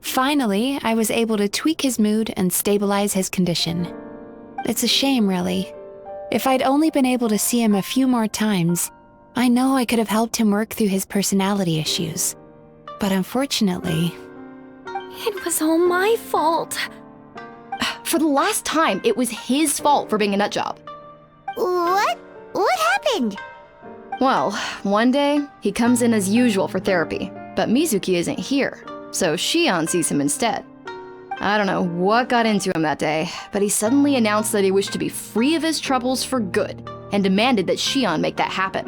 S5: Finally, I was able to tweak his mood and stabilize his condition. It's a shame, really. If I'd only been able to see him a few more times, I know I could have helped him work through his personality issues. But unfortunately...
S6: It was all my fault.
S9: For the last time, it was his fault for being a nutjob.
S1: What? What happened?
S9: Well, one day, he comes in as usual for therapy, but Mizuki isn't here, so Shion sees him instead. I don't know what got into him that day, but he suddenly announced that he wished to be free of his troubles for good, and demanded that Shion make that happen.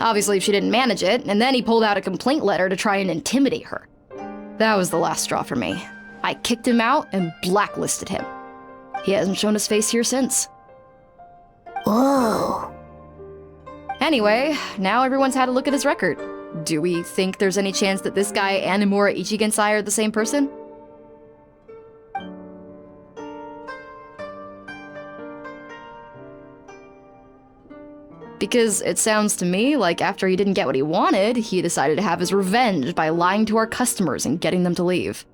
S9: Obviously, she didn't manage it, and then he pulled out a complaint letter to try and intimidate her. That was the last straw for me. I kicked him out and blacklisted him. He hasn't shown his face here since.
S1: Whoa.
S9: Anyway, now everyone's had a look at his record. Do we think there's any chance that this guy and Nomura Ichigensai are the same person? Because it sounds to me like after he didn't get what he wanted, he decided to have his revenge by lying to our customers and getting them to leave.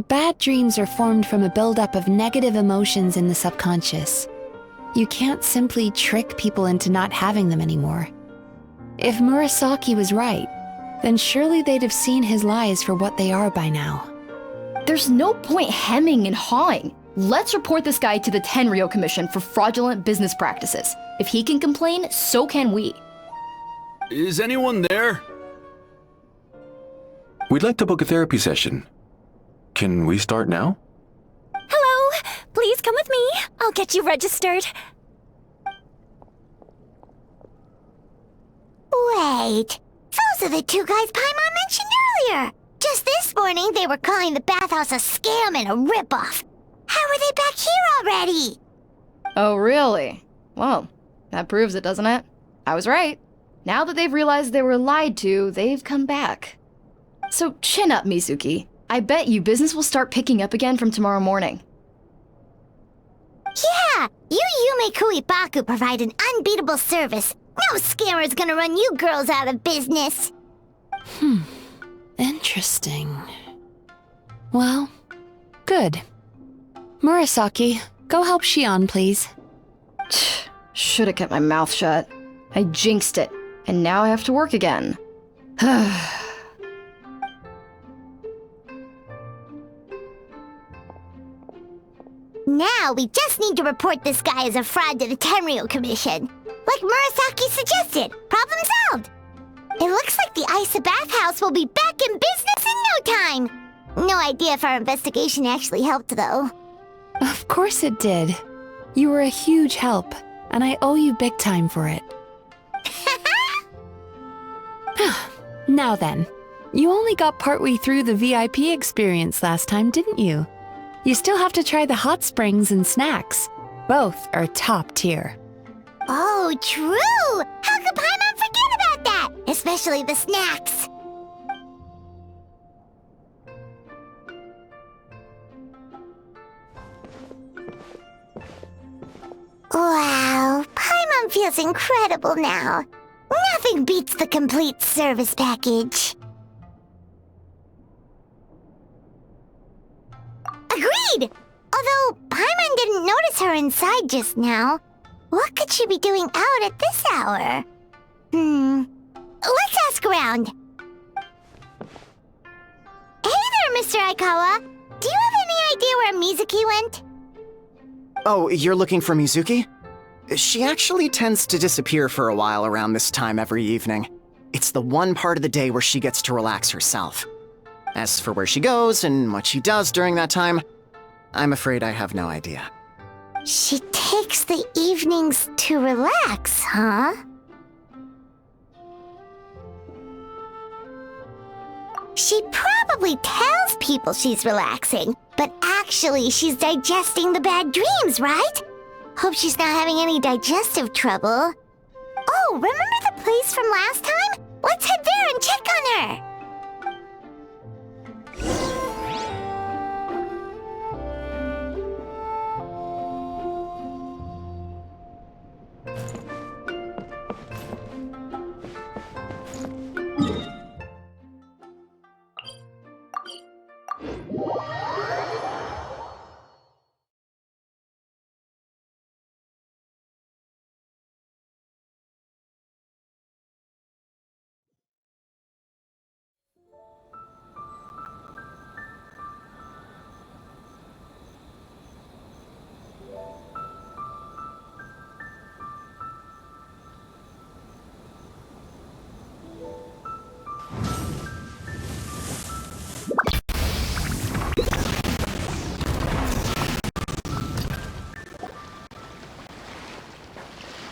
S5: Bad dreams are formed from a buildup of negative emotions in the subconscious. You can't simply trick people into not having them anymore. If Murasaki was right, then surely they'd have seen his lies for what they are by now.
S9: There's no point hemming and hawing. Let's report this guy to the Tenryo Commission for fraudulent business practices. If he can complain, so can we.
S11: Is anyone there?
S12: We'd like to book a therapy session. Can we start now?
S6: Hello? I'll get you registered.
S1: Wait, those are the two guys Paimon mentioned earlier. Just this morning, they were calling the bathhouse a scam and a ripoff. How are they back here already?
S9: Oh, really? Well, that proves it, doesn't it? I was right. Now that they've realized they were lied to, they've come back. So chin up, Mizuki. I bet you business will start picking up again from tomorrow morning.
S1: Yeah, you Yume Kuibaku provide an unbeatable service. No scammer's gonna run you girls out of business.
S5: Interesting. Well, good. Murasaki, go help Shion, please.
S9: Should've kept my mouth shut. I jinxed it, and now I have to work again.
S1: Now we just need to report this guy as a fraud to the Tenryo Commission. Like Murasaki suggested. Problem solved. It looks like the Isa bathhouse will be back in business in no time. No idea if our investigation actually helped, though.
S5: Of course it did. You were a huge help, and I owe you big time for it. Now then, you only got partway through the VIP experience last time, didn't you? You still have to try the hot springs and snacks. Both are top tier.
S1: Oh, true! How could Paimon forget about that? Especially the snacks. Wow, Paimon feels incredible now. Nothing beats the complete service package. Agreed! Although Paimon didn't notice her inside just now. What could she be doing out at this hour? Let's ask around. Hey there, Mr. Aikawa. Do you have any idea where Mizuki went?
S8: Oh, you're looking for Mizuki? She actually tends to disappear for a while around this time every evening. It's the one part of the day where she gets to relax herself. As for where she goes and what she does during that time, I'm afraid I have no idea.
S1: She takes the evenings to relax, huh? She probably tells people she's relaxing, but actually she's digesting the bad dreams, right? Hope she's not having any digestive trouble. Oh, remember the place from last time? Let's head there and check on her.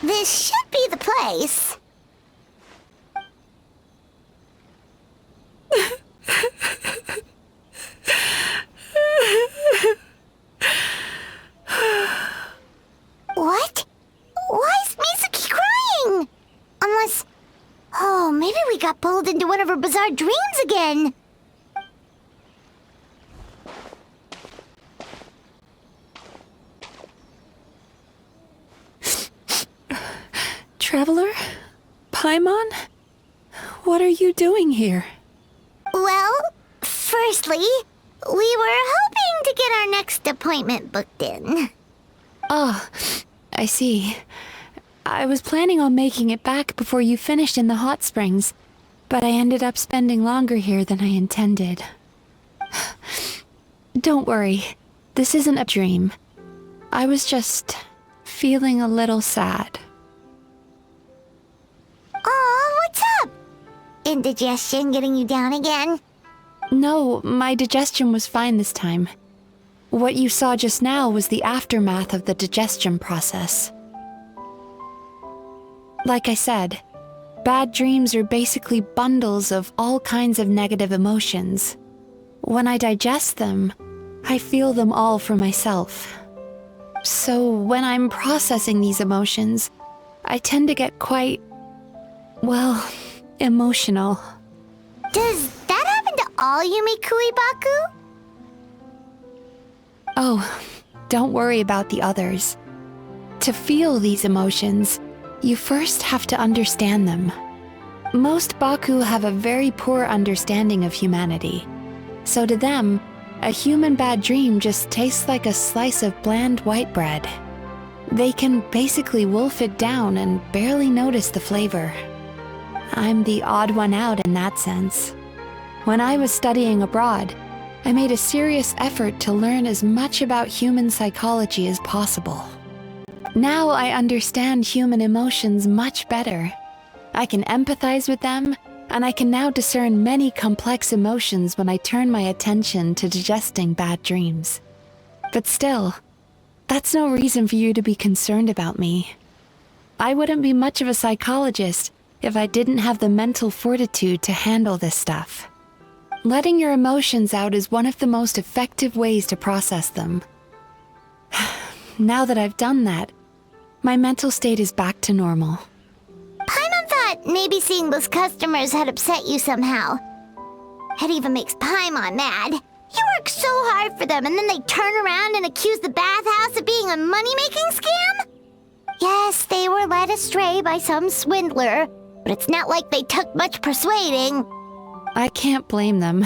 S1: This should be the place. What? Why is Mizuki crying? Unless... Oh, maybe we got pulled into one of her bizarre dreams again.
S5: Traveler? Paimon? What are you doing here?
S1: Well, firstly, we were hoping to get our next appointment booked in.
S5: Oh, I see. I was planning on making it back before you finished in the hot springs, but I ended up spending longer here than I intended. Don't worry, this isn't a dream. I was just feeling a little sad.
S1: Oh, what's up? Indigestion getting you down again?
S5: No, my digestion was fine this time. What you saw just now was the aftermath of the digestion process. Like I said, bad dreams are basically bundles of all kinds of negative emotions. When I digest them, I feel them all for myself. So when I'm processing these emotions, I tend to get quite, well, emotional.
S1: Does that happen to all Yumikui Baku?
S5: Oh, don't worry about the others. To feel these emotions, you first have to understand them. Most Baku have a very poor understanding of humanity. So to them, a human bad dream just tastes like a slice of bland white bread. They can basically wolf it down and barely notice the flavor. I'm the odd one out in that sense. When I was studying abroad, I made a serious effort to learn as much about human psychology as possible. Now I understand human emotions much better. I can empathize with them, and I can now discern many complex emotions when I turn my attention to digesting bad dreams. But still, that's no reason for you to be concerned about me. I wouldn't be much of a psychologist if I didn't have the mental fortitude to handle this stuff. Letting your emotions out is one of the most effective ways to process them. Now that I've done that, my mental state is back to normal.
S1: Paimon thought maybe seeing those customers had upset you somehow. It even makes Paimon mad. You work so hard for them and then they turn around and accuse the bathhouse of being a money-making scam? Yes, they were led astray by some swindler, but it's not like they took much persuading.
S5: I can't blame them.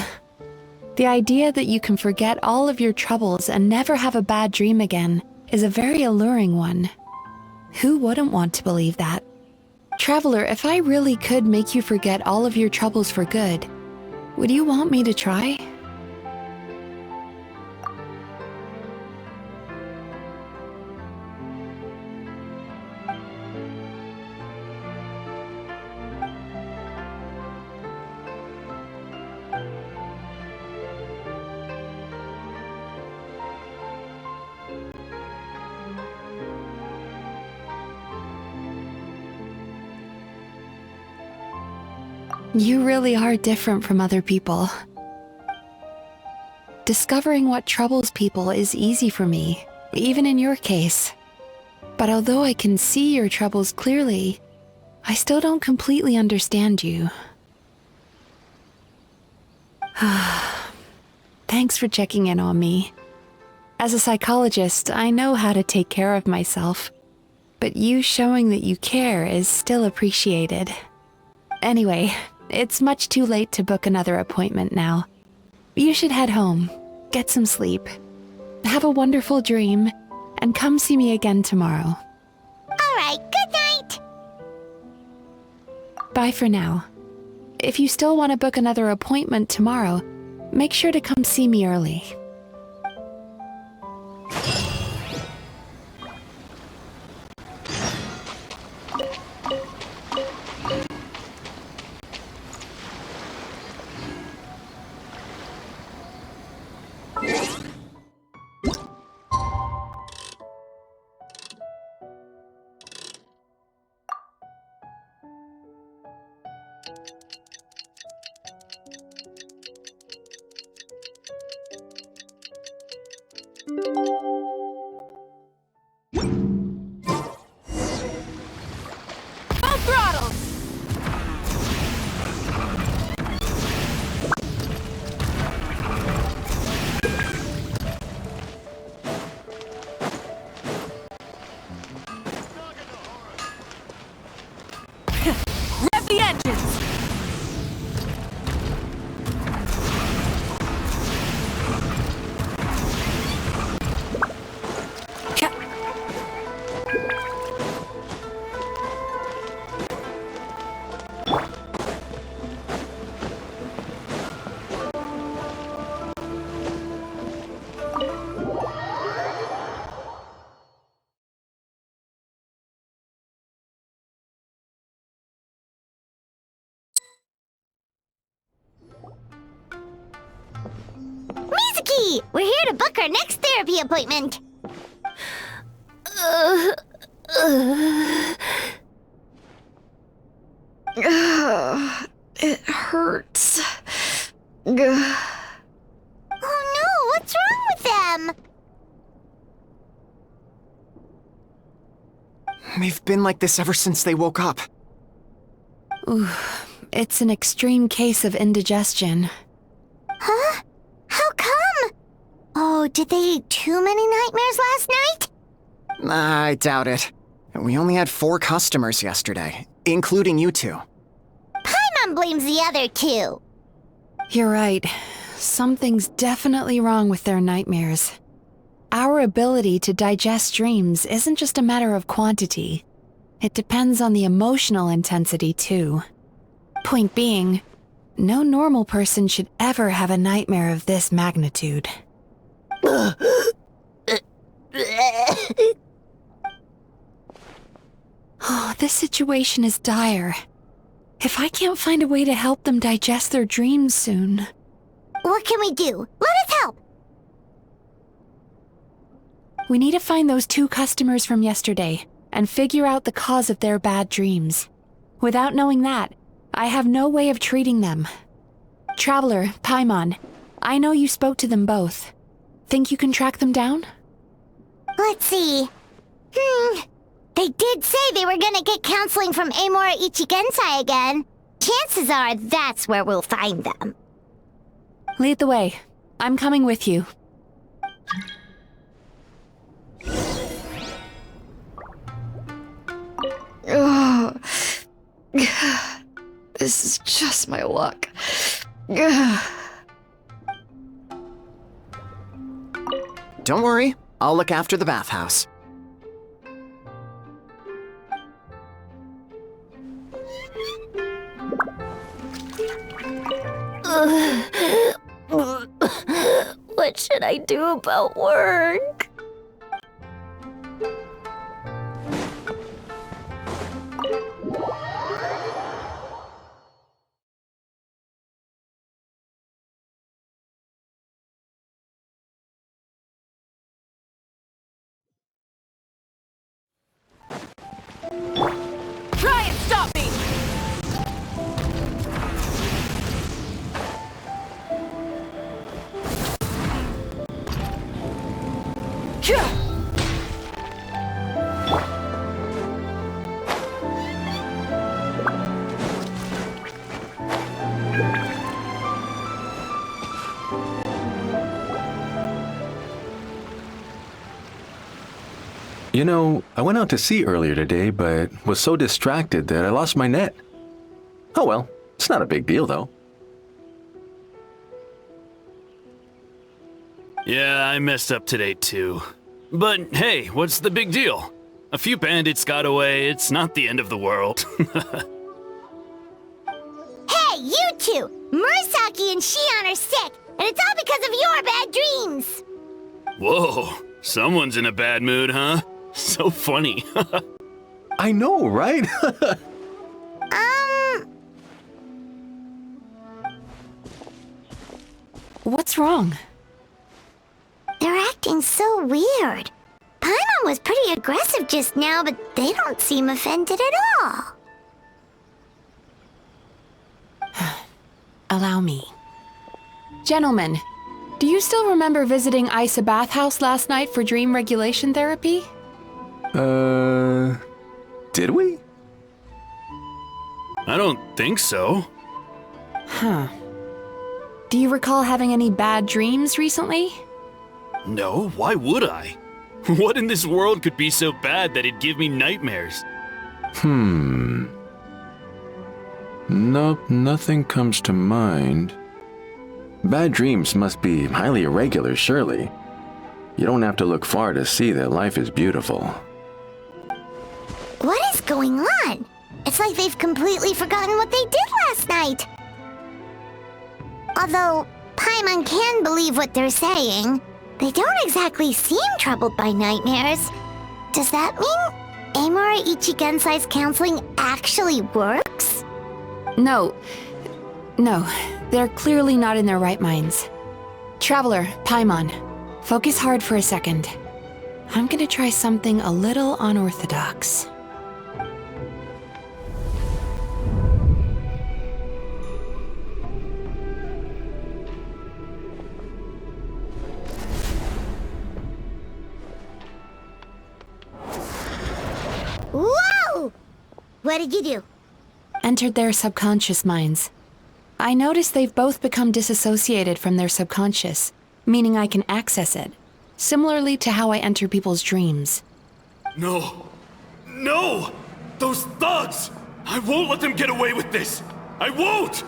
S5: The idea that you can forget all of your troubles and never have a bad dream again is a very alluring one. Who wouldn't want to believe that? Traveler, if I really could make you forget all of your troubles for good, would you want me to try? You really are different from other people. Discovering what troubles people is easy for me, even in your case. But although I can see your troubles clearly, I still don't completely understand you. Thanks for checking in on me. As a psychologist, I know how to take care of myself, but you showing that you care is still appreciated. Anyway, it's much too late to book another appointment now. You should head home, get some sleep, have a wonderful dream, and come see me again tomorrow.
S1: All right, good night.
S5: Bye for now. If you still want to book another appointment tomorrow, make sure to come see me early.
S6: Rev the engines!
S1: Hey! We're here to book our next therapy appointment.
S9: It hurts.
S1: Oh no, what's wrong with them?
S8: They've been like this ever since they woke up.
S5: Ooh, it's an extreme case of indigestion.
S1: Huh? How come? Oh, did they eat too many nightmares last night?
S8: I doubt it. We only had 4 customers yesterday, including you two.
S1: Paimon blames the other 2.
S5: You're right. Something's definitely wrong with their nightmares. Our ability to digest dreams isn't just a matter of quantity. It depends on the emotional intensity, too. Point being, no normal person should ever have a nightmare of this magnitude. Oh, this situation is dire. If I can't find a way to help them digest their dreams soon...
S1: What can we do? Let us help!
S5: We need to find those 2 customers from yesterday and figure out the cause of their bad dreams. Without knowing that, I have no way of treating them. Traveler, Paimon, I know you spoke to them both. Think you can track them down?
S1: Let's see. They did say they were gonna get counseling from Amora Ichigensai again. Chances are that's where we'll find them.
S5: Lead the way. I'm coming with you.
S9: Ugh. This is just my luck.
S8: Don't worry, I'll look after the bathhouse.
S6: What should I do about work?
S16: Try and stop me!
S12: You know, I went out to sea earlier today, but was so distracted that I lost my net. Oh well, it's not a big deal though.
S11: Yeah, I messed up today too. But hey, what's the big deal? A few bandits got away, it's not the end of the world.
S1: Hey, you 2! Murasaki and Shion are sick, and it's all because of your bad dreams!
S11: Whoa, someone's in a bad mood, huh? So funny.
S12: I know, right?
S5: What's wrong?
S1: They're acting so weird. Paimon was pretty aggressive just now, but they don't seem offended at all.
S5: Allow me. Gentlemen, do you still remember visiting Isa Bathhouse last night for dream regulation therapy?
S12: Did we?
S11: I don't think so.
S5: Huh. Do you recall having any bad dreams recently?
S11: No, why would I? What in this world could be so bad that it'd give me nightmares?
S12: Nope, nothing comes to mind. Bad dreams must be highly irregular, surely. You don't have to look far to see that life is beautiful.
S1: What is going on? It's like they've completely forgotten what they did last night. Although Paimon can believe what they're saying, they don't exactly seem troubled by nightmares. Does that mean Amora Ichigensai's counseling actually works?
S5: No, they're clearly not in their right minds. Traveler, Paimon, focus hard for a second. I'm gonna try something a little unorthodox.
S1: Whoa! What did you do?
S5: Entered their subconscious minds. I noticed they've both become disassociated from their subconscious, meaning I can access it, similarly to how I enter people's dreams.
S11: No! No! Those thugs! I won't let them get away with this! I won't!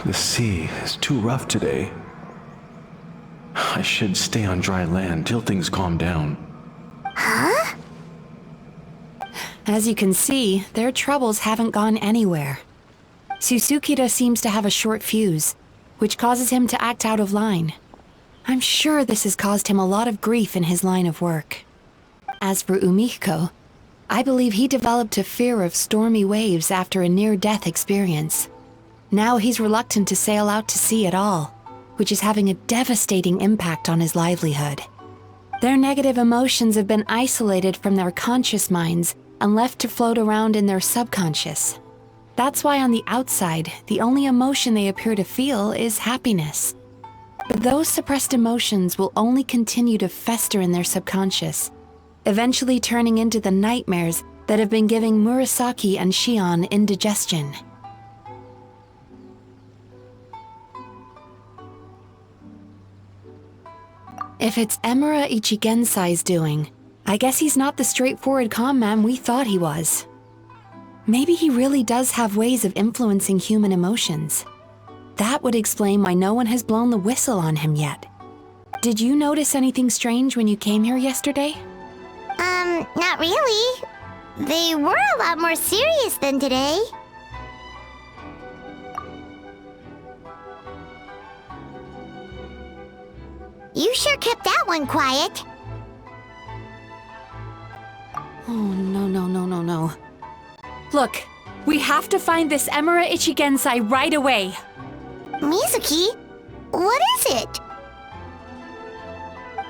S12: The sea is too rough today. I should stay on dry land till things calm down.
S1: Huh?
S5: As you can see, their troubles haven't gone anywhere. Susukida seems to have a short fuse, which causes him to act out of line. I'm sure this has caused him a lot of grief in his line of work. As for Umiko, I believe he developed a fear of stormy waves after a near-death experience. Now he's reluctant to sail out to sea at all, which is having a devastating impact on his livelihood. Their negative emotions have been isolated from their conscious minds and left to float around in their subconscious. That's why on the outside, the only emotion they appear to feel is happiness. But those suppressed emotions will only continue to fester in their subconscious, eventually turning into the nightmares that have been giving Murasaki and Shion indigestion. If it's Emura Ichigensai's doing, I guess he's not the straightforward con man we thought he was. Maybe he really does have ways of influencing human emotions. That would explain why no one has blown the whistle on him yet. Did you notice anything strange when you came here yesterday?
S1: Not really. They were a lot more serious than today. You sure kept that one quiet.
S5: Oh, no. Look, we have to find this Emura Ichigensai right away.
S1: Mizuki? What is it?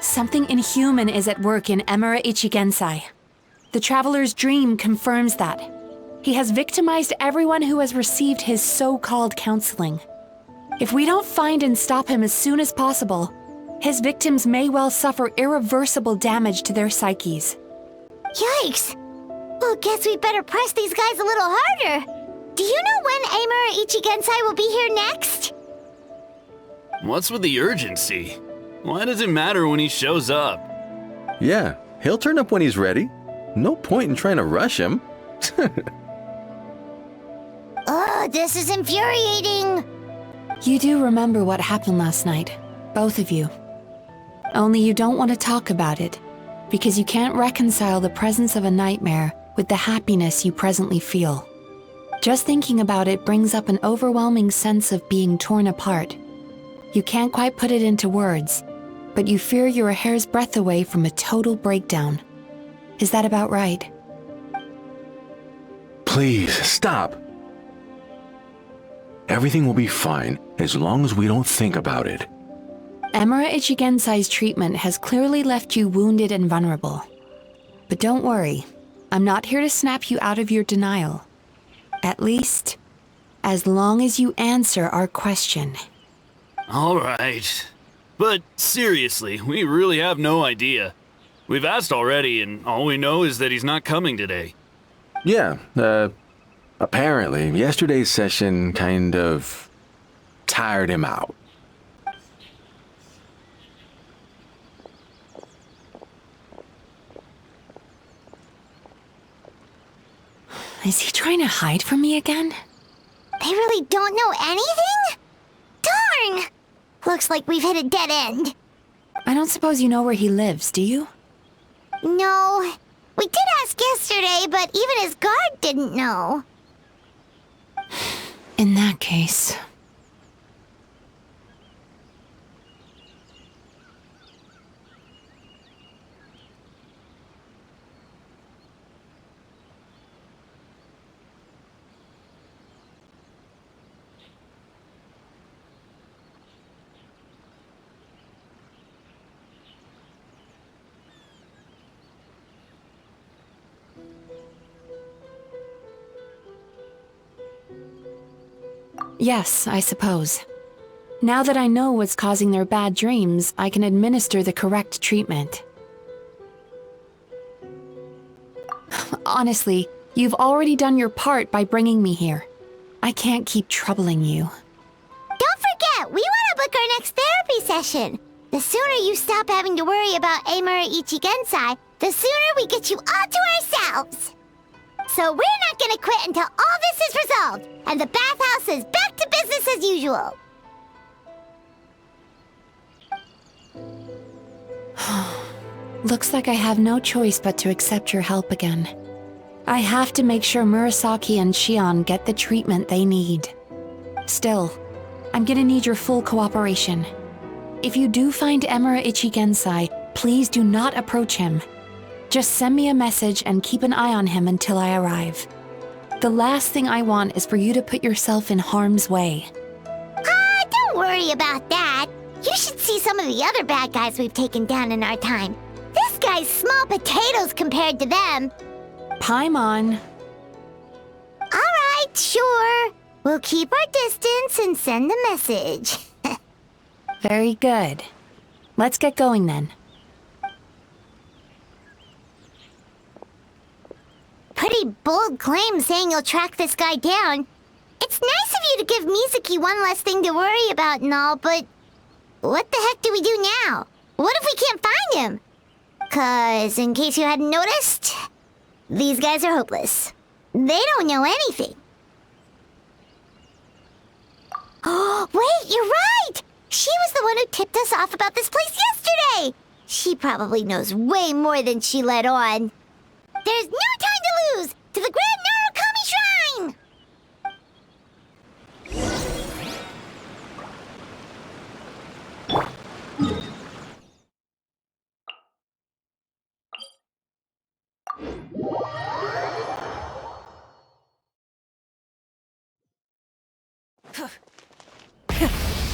S5: Something inhuman is at work in Emura Ichigensai. The Traveler's dream confirms that. He has victimized everyone who has received his so-called counseling. If we don't find and stop him as soon as possible, his victims may well suffer irreversible damage to their psyches.
S1: Yikes! Well, guess we better press these guys a little harder. Do you know when Emura Ichigensai will be here next?
S11: What's with the urgency? Why does it matter when he shows up?
S12: Yeah, he'll turn up when he's ready. No point in trying to rush him.
S1: Oh, this is infuriating.
S5: You do remember what happened last night, both of you. Only you don't want to talk about it, because you can't reconcile the presence of a nightmare with the happiness you presently feel. Just thinking about it brings up an overwhelming sense of being torn apart. You can't quite put it into words, but you fear you're a hair's breadth away from a total breakdown. Is that about right?
S12: Please, stop. Everything will be fine as long as we don't think about it.
S5: Emura Ichigensai's treatment has clearly left you wounded and vulnerable. But don't worry, I'm not here to snap you out of your denial. At least, as long as you answer our question.
S11: All right. But seriously, we really have no idea. We've asked already, and all we know is that he's not coming today.
S12: Yeah, apparently, yesterday's session kind of tired him out.
S5: Is he trying to hide from me again?
S1: They really don't know anything? Darn! Looks like we've hit a dead end.
S5: I don't suppose you know where he lives, do you?
S1: No. We did ask yesterday, but even his guard didn't know.
S5: In that case... Yes, I suppose. Now that I know what's causing their bad dreams, I can administer the correct treatment. Honestly, you've already done your part by bringing me here. I can't keep troubling you.
S1: Don't forget, we want to book our next therapy session. The sooner you stop having to worry about Amura Ichigensai, the sooner we get you all to ourselves. So we're not gonna quit until all this is resolved, and the bathhouse is back to business as usual.
S5: Looks like I have no choice but to accept your help again. I have to make sure Murasaki and Shion get the treatment they need. Still, I'm gonna need your full cooperation. If you do find Emura Ichigensai, please do not approach him. Just send me a message and keep an eye on him until I arrive. The last thing I want is for you to put yourself in harm's way.
S1: Don't worry about that. You should see some of the other bad guys we've taken down in our time. This guy's small potatoes compared to them.
S5: Paimon.
S1: Alright, sure. We'll keep our distance and send the message.
S5: Very good. Let's get going then.
S1: Pretty bold claim saying you'll track this guy down. It's nice of you to give Mizuki one less thing to worry about and all, but what the heck do we do now? What if we can't find him? 'Cause, in case you hadn't noticed, these guys are hopeless. They don't know anything. Oh, wait, you're right! She was the one who tipped us off about this place yesterday! She probably knows way more than she let on. There's no time to lose! To the Grand Narukami Shrine!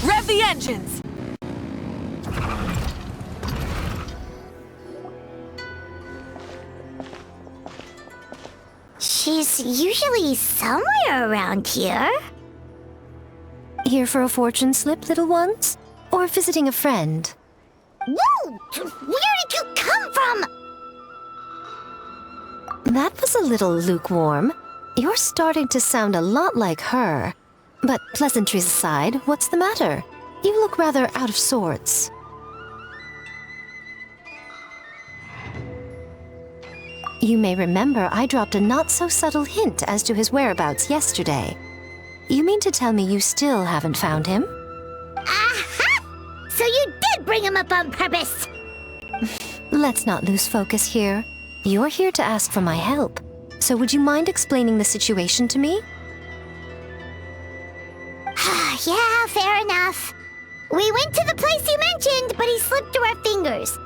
S16: Rev the engines!
S1: She's usually somewhere around here.
S10: Here for a fortune slip, little ones? Or visiting a friend?
S1: Whoa! Where did you come from?
S10: That was a little lukewarm. You're starting to sound a lot like her. But pleasantries aside, what's the matter? You look rather out of sorts. You may remember I dropped a not-so-subtle hint as to his whereabouts yesterday. You mean to tell me you still haven't found him?
S1: Aha! So you did bring him up on purpose!
S10: Let's not lose focus here. You're here to ask for my help. So would you mind explaining the situation to me?
S1: Yeah, fair enough. We went to the place you mentioned, but he slipped through our fingers.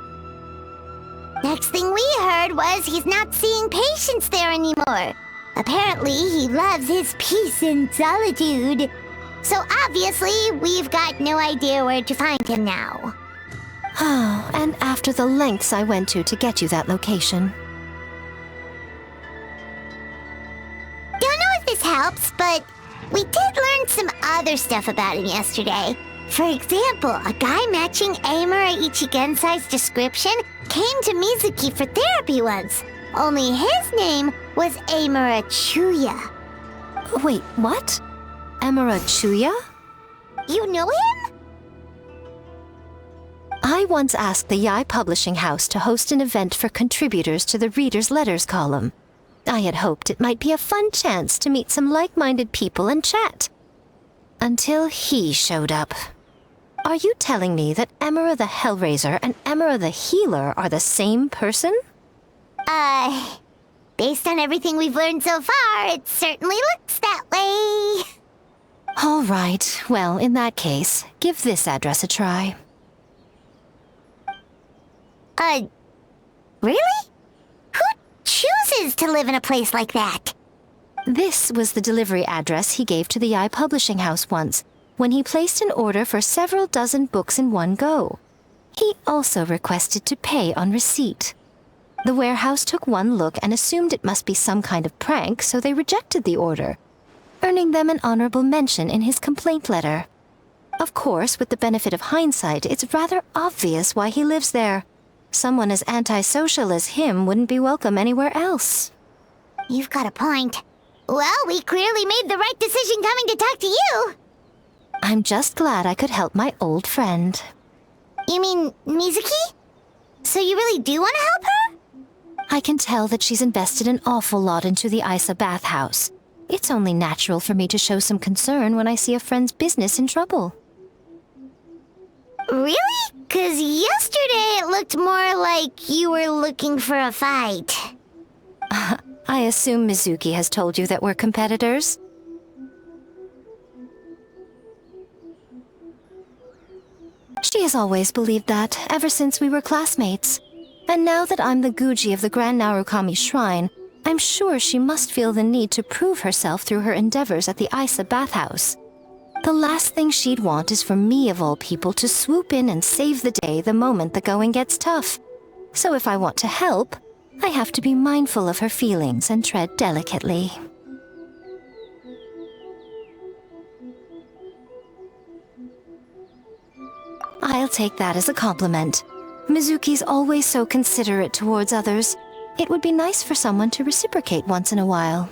S1: Next thing we heard was he's not seeing patients there anymore. Apparently, he loves his peace and solitude. So obviously, we've got no idea where to find him now.
S10: Oh, and after the lengths I went to get you that location.
S1: Don't know if this helps, but we did learn some other stuff about him yesterday. For example, a guy matching Amura Ichigensai's description came to Mizuki for therapy once. Only his name was Amura Chuya.
S10: Wait, what? Amura Chuya?
S1: You know him?
S10: I once asked the Yai Publishing House to host an event for contributors to the Reader's Letters column. I had hoped it might be a fun chance to meet some like-minded people and chat. Until he showed up. Are you telling me that Amura the Hellraiser and Amura the Healer are the same person?
S1: Based on everything we've learned so far, it certainly looks that way.
S10: All right, well, in that case, give this address a try.
S1: Really? Who chooses to live in a place like that?
S10: This was the delivery address he gave to the Yai Publishing House once, when he placed an order for several dozen books in one go. He also requested to pay on receipt. The warehouse took one look and assumed it must be some kind of prank, so they rejected the order. earning them an honorable mention in his complaint letter. Of course, with the benefit of hindsight, it's rather obvious why he lives there. Someone as antisocial as him wouldn't be welcome anywhere else.
S1: You've got a point. Well, we clearly made the right decision coming to talk to you.
S10: I'm just glad I could help my old friend.
S1: You mean Mizuki? So you really do want to help her?
S10: I can tell that she's invested an awful lot into the Isa bathhouse. It's only natural for me to show some concern when I see a friend's business in trouble.
S1: Really? 'Cause yesterday it looked more like you were looking for a fight.
S10: I assume Mizuki has told you that we're competitors? She has always believed that, ever since we were classmates. And now that I'm the Guji of the Grand Narukami Shrine, I'm sure she must feel the need to prove herself through her endeavors at the Isa bathhouse. The last thing she'd want is for me, of all people, to swoop in and save the day the moment the going gets tough. So if I want to help, I have to be mindful of her feelings and tread delicately. I'll take that as a compliment. Mizuki's always so considerate towards others. It would be nice for someone to reciprocate once in a while.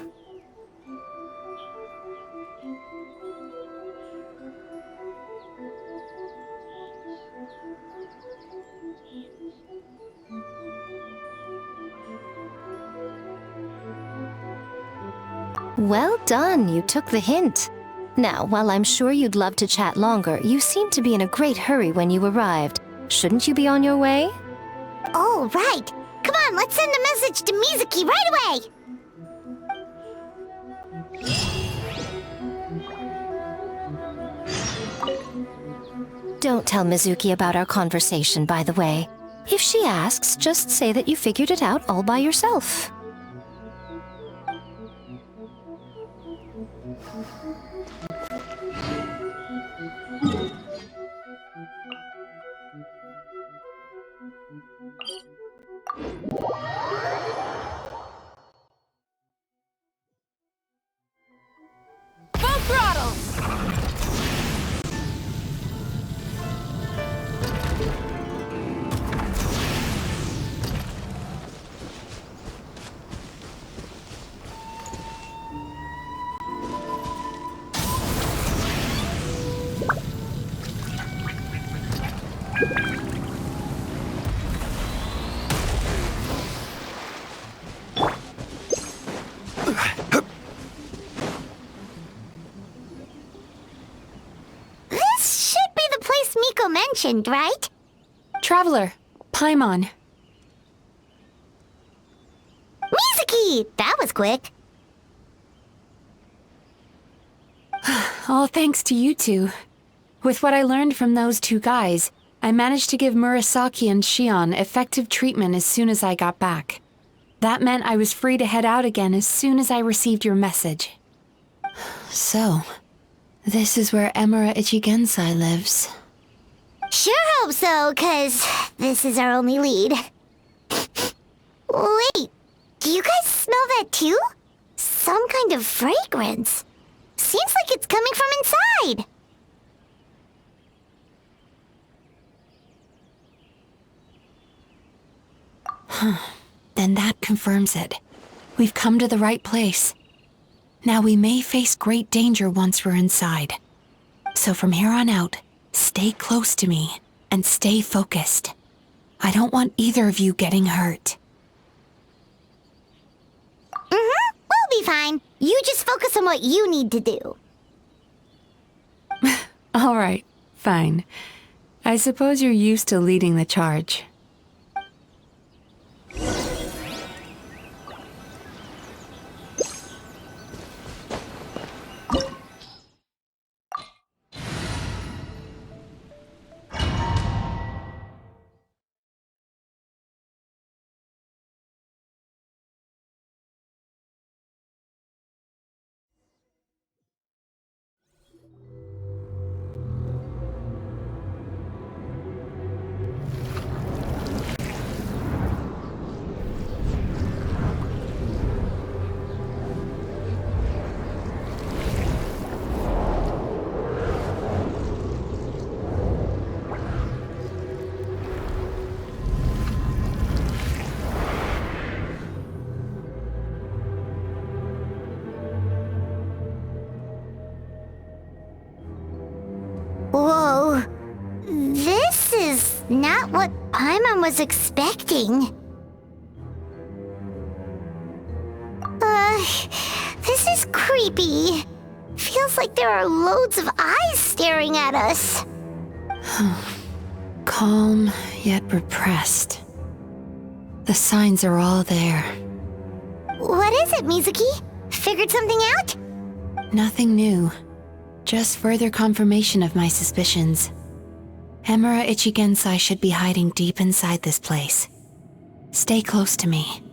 S10: Well done, you took the hint. Now, while I'm sure you'd love to chat longer, you seemed to be in a great hurry when you arrived. Shouldn't you be on your way?
S1: Oh, right. Come on, let's send a message to Mizuki right away.
S10: Don't tell Mizuki about our conversation, by the way. If she asks, just say that you figured it out all by yourself.
S16: Full throttle!
S1: This should be the place Miko mentioned, right?
S5: Traveler, Paimon.
S1: Mizuki! That was quick.
S5: All thanks to you two. With what I learned from those two guys, I managed to give Murasaki and Shion effective treatment as soon as I got back. That meant I was free to head out again as soon as I received your message. So, this is where Emura Ichigensai lives.
S1: Sure hope so, 'cause this is our only lead. Wait, do you guys smell that too? Some kind of fragrance. Seems like it's coming from inside.
S5: Then that confirms it. We've come to the right place. Now we may face great danger once we're inside. So from here on out, stay close to me and stay focused. I don't want either of you getting hurt.
S1: We'll be fine. You just focus on what you need to do.
S5: All right, fine. I suppose you're used to leading the charge.
S1: Not what Paimon was expecting. This is creepy. Feels like there are loads of eyes staring at us.
S5: Calm, yet repressed. The signs are all there.
S1: What is it, Mizuki? Figured something out?
S5: Nothing new. Just further confirmation of my suspicions. Emura Ichigensai should be hiding deep inside this place. Stay close to me.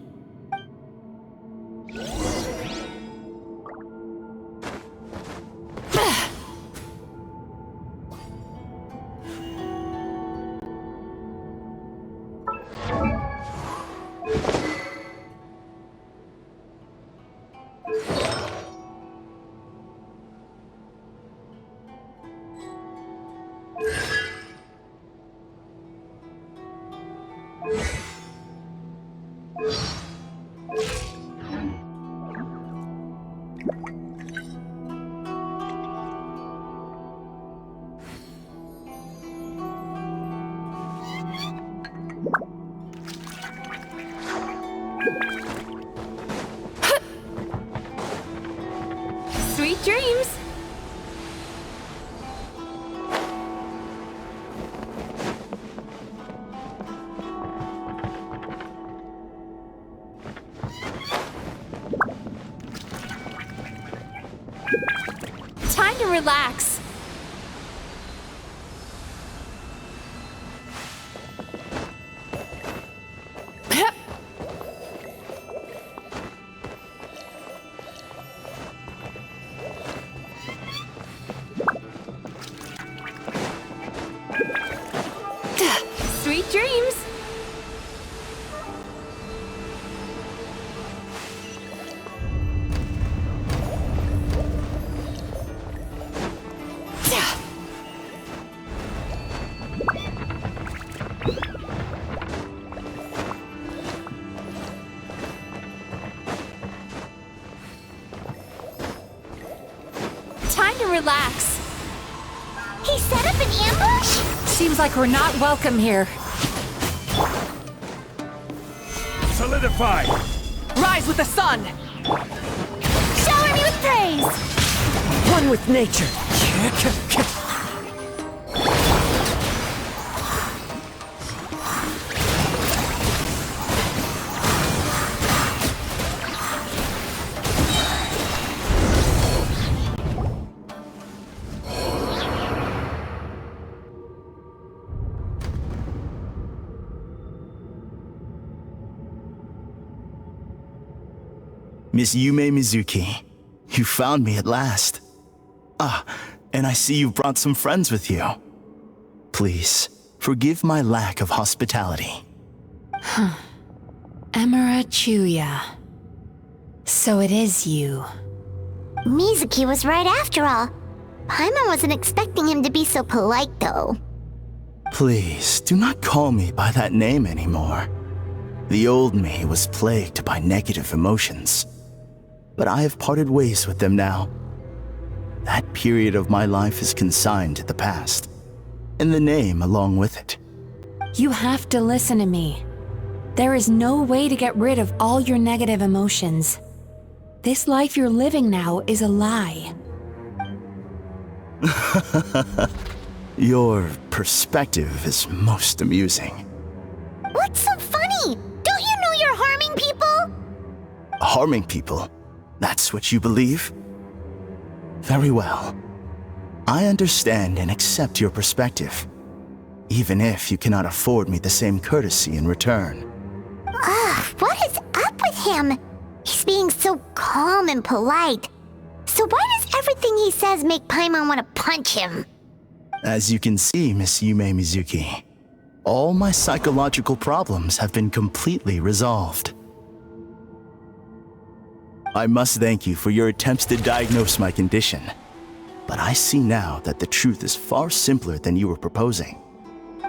S6: Sweet dreams! Time to relax. Sweet dreams! Time to relax.
S1: He set up an ambush?
S17: Seems like we're not welcome here.
S15: Solidify!
S17: Rise with the sun!
S1: Shower me with praise!
S17: One with nature.
S14: Miss Yume Mizuki, you found me at last. Ah, and I see you brought some friends with you. Please, forgive my lack of hospitality.
S5: Emura Chuya. So it is you.
S1: Mizuki was right after all. Paimon wasn't expecting him to be so polite, though.
S14: Please, do not call me by that name anymore. The old me was plagued by negative emotions, but I have parted ways with them now. That period of my life is consigned to the past, and the name along with it.
S5: You have to listen to me. There is no way to get rid of all your negative emotions. This life you're living now is a lie.
S14: Your perspective is most amusing.
S1: What's so funny? Don't you know you're harming people?
S14: Harming people? That's what you believe? Very well. I understand and accept your perspective, even if you cannot afford me the same courtesy in return.
S1: What is up with him? He's being so calm and polite. So why does everything he says make Paimon want to punch him?
S14: As you can see, Miss Yume Mizuki, all my psychological problems have been completely resolved. I must thank you for your attempts to diagnose my condition, but I see now that the truth is far simpler than you were proposing.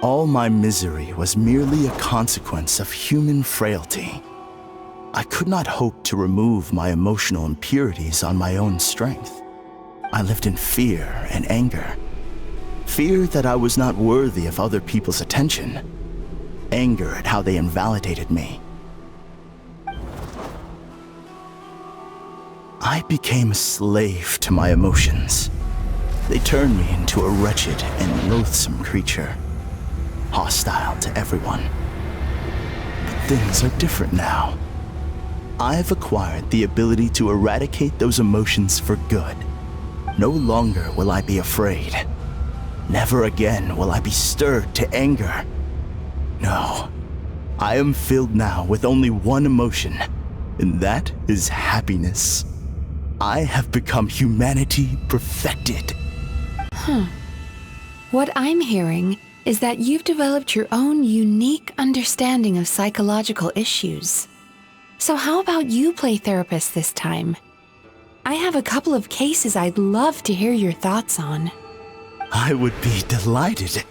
S14: All my misery was merely a consequence of human frailty. I could not hope to remove my emotional impurities on my own strength. I lived in fear and anger. Fear that I was not worthy of other people's attention. Anger at how they invalidated me. I became a slave to my emotions. They turned me into a wretched and loathsome creature, hostile to everyone. But things are different now. I've acquired the ability to eradicate those emotions for good. No longer will I be afraid. Never again will I be stirred to anger. No, I am filled now with only one emotion, and that is happiness. I have become humanity perfected.
S5: What I'm hearing is that you've developed your own unique understanding of psychological issues. So how about you play therapist this time? I have a couple of cases I'd love to hear your thoughts on.
S14: I would be delighted.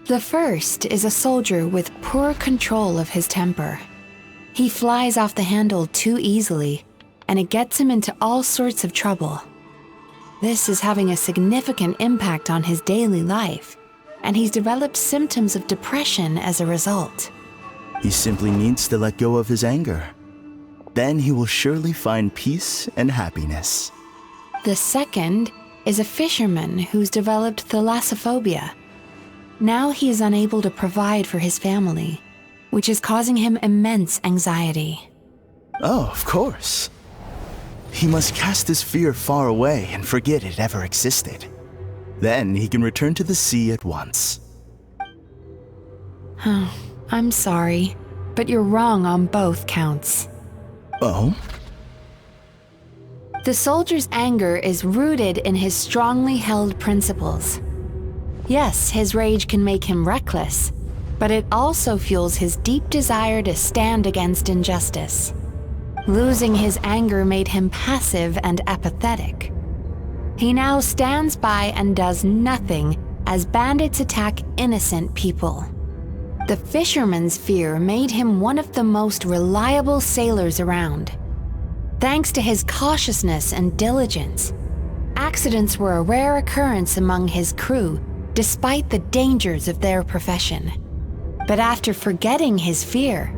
S5: The first is a soldier with poor control of his temper. He flies off the handle too easily, and it gets him into all sorts of trouble. This is having a significant impact on his daily life, and he's developed symptoms of depression as a result.
S14: He simply needs to let go of his anger. Then he will surely find peace and happiness.
S5: The second is a fisherman who's developed thalassophobia. Now he is unable to provide for his family, which is causing him immense anxiety.
S14: Oh, of course. He must cast his fear far away and forget it ever existed. Then he can return to the sea at once.
S5: I'm sorry, but you're wrong on both counts.
S14: Oh?
S5: The soldier's anger is rooted in his strongly held principles. Yes, his rage can make him reckless, but it also fuels his deep desire to stand against injustice. Losing his anger made him passive and apathetic. He now stands by and does nothing as bandits attack innocent people. The fisherman's fear made him one of the most reliable sailors around. Thanks to his cautiousness and diligence, accidents were a rare occurrence among his crew, despite the dangers of their profession. But after forgetting his fear,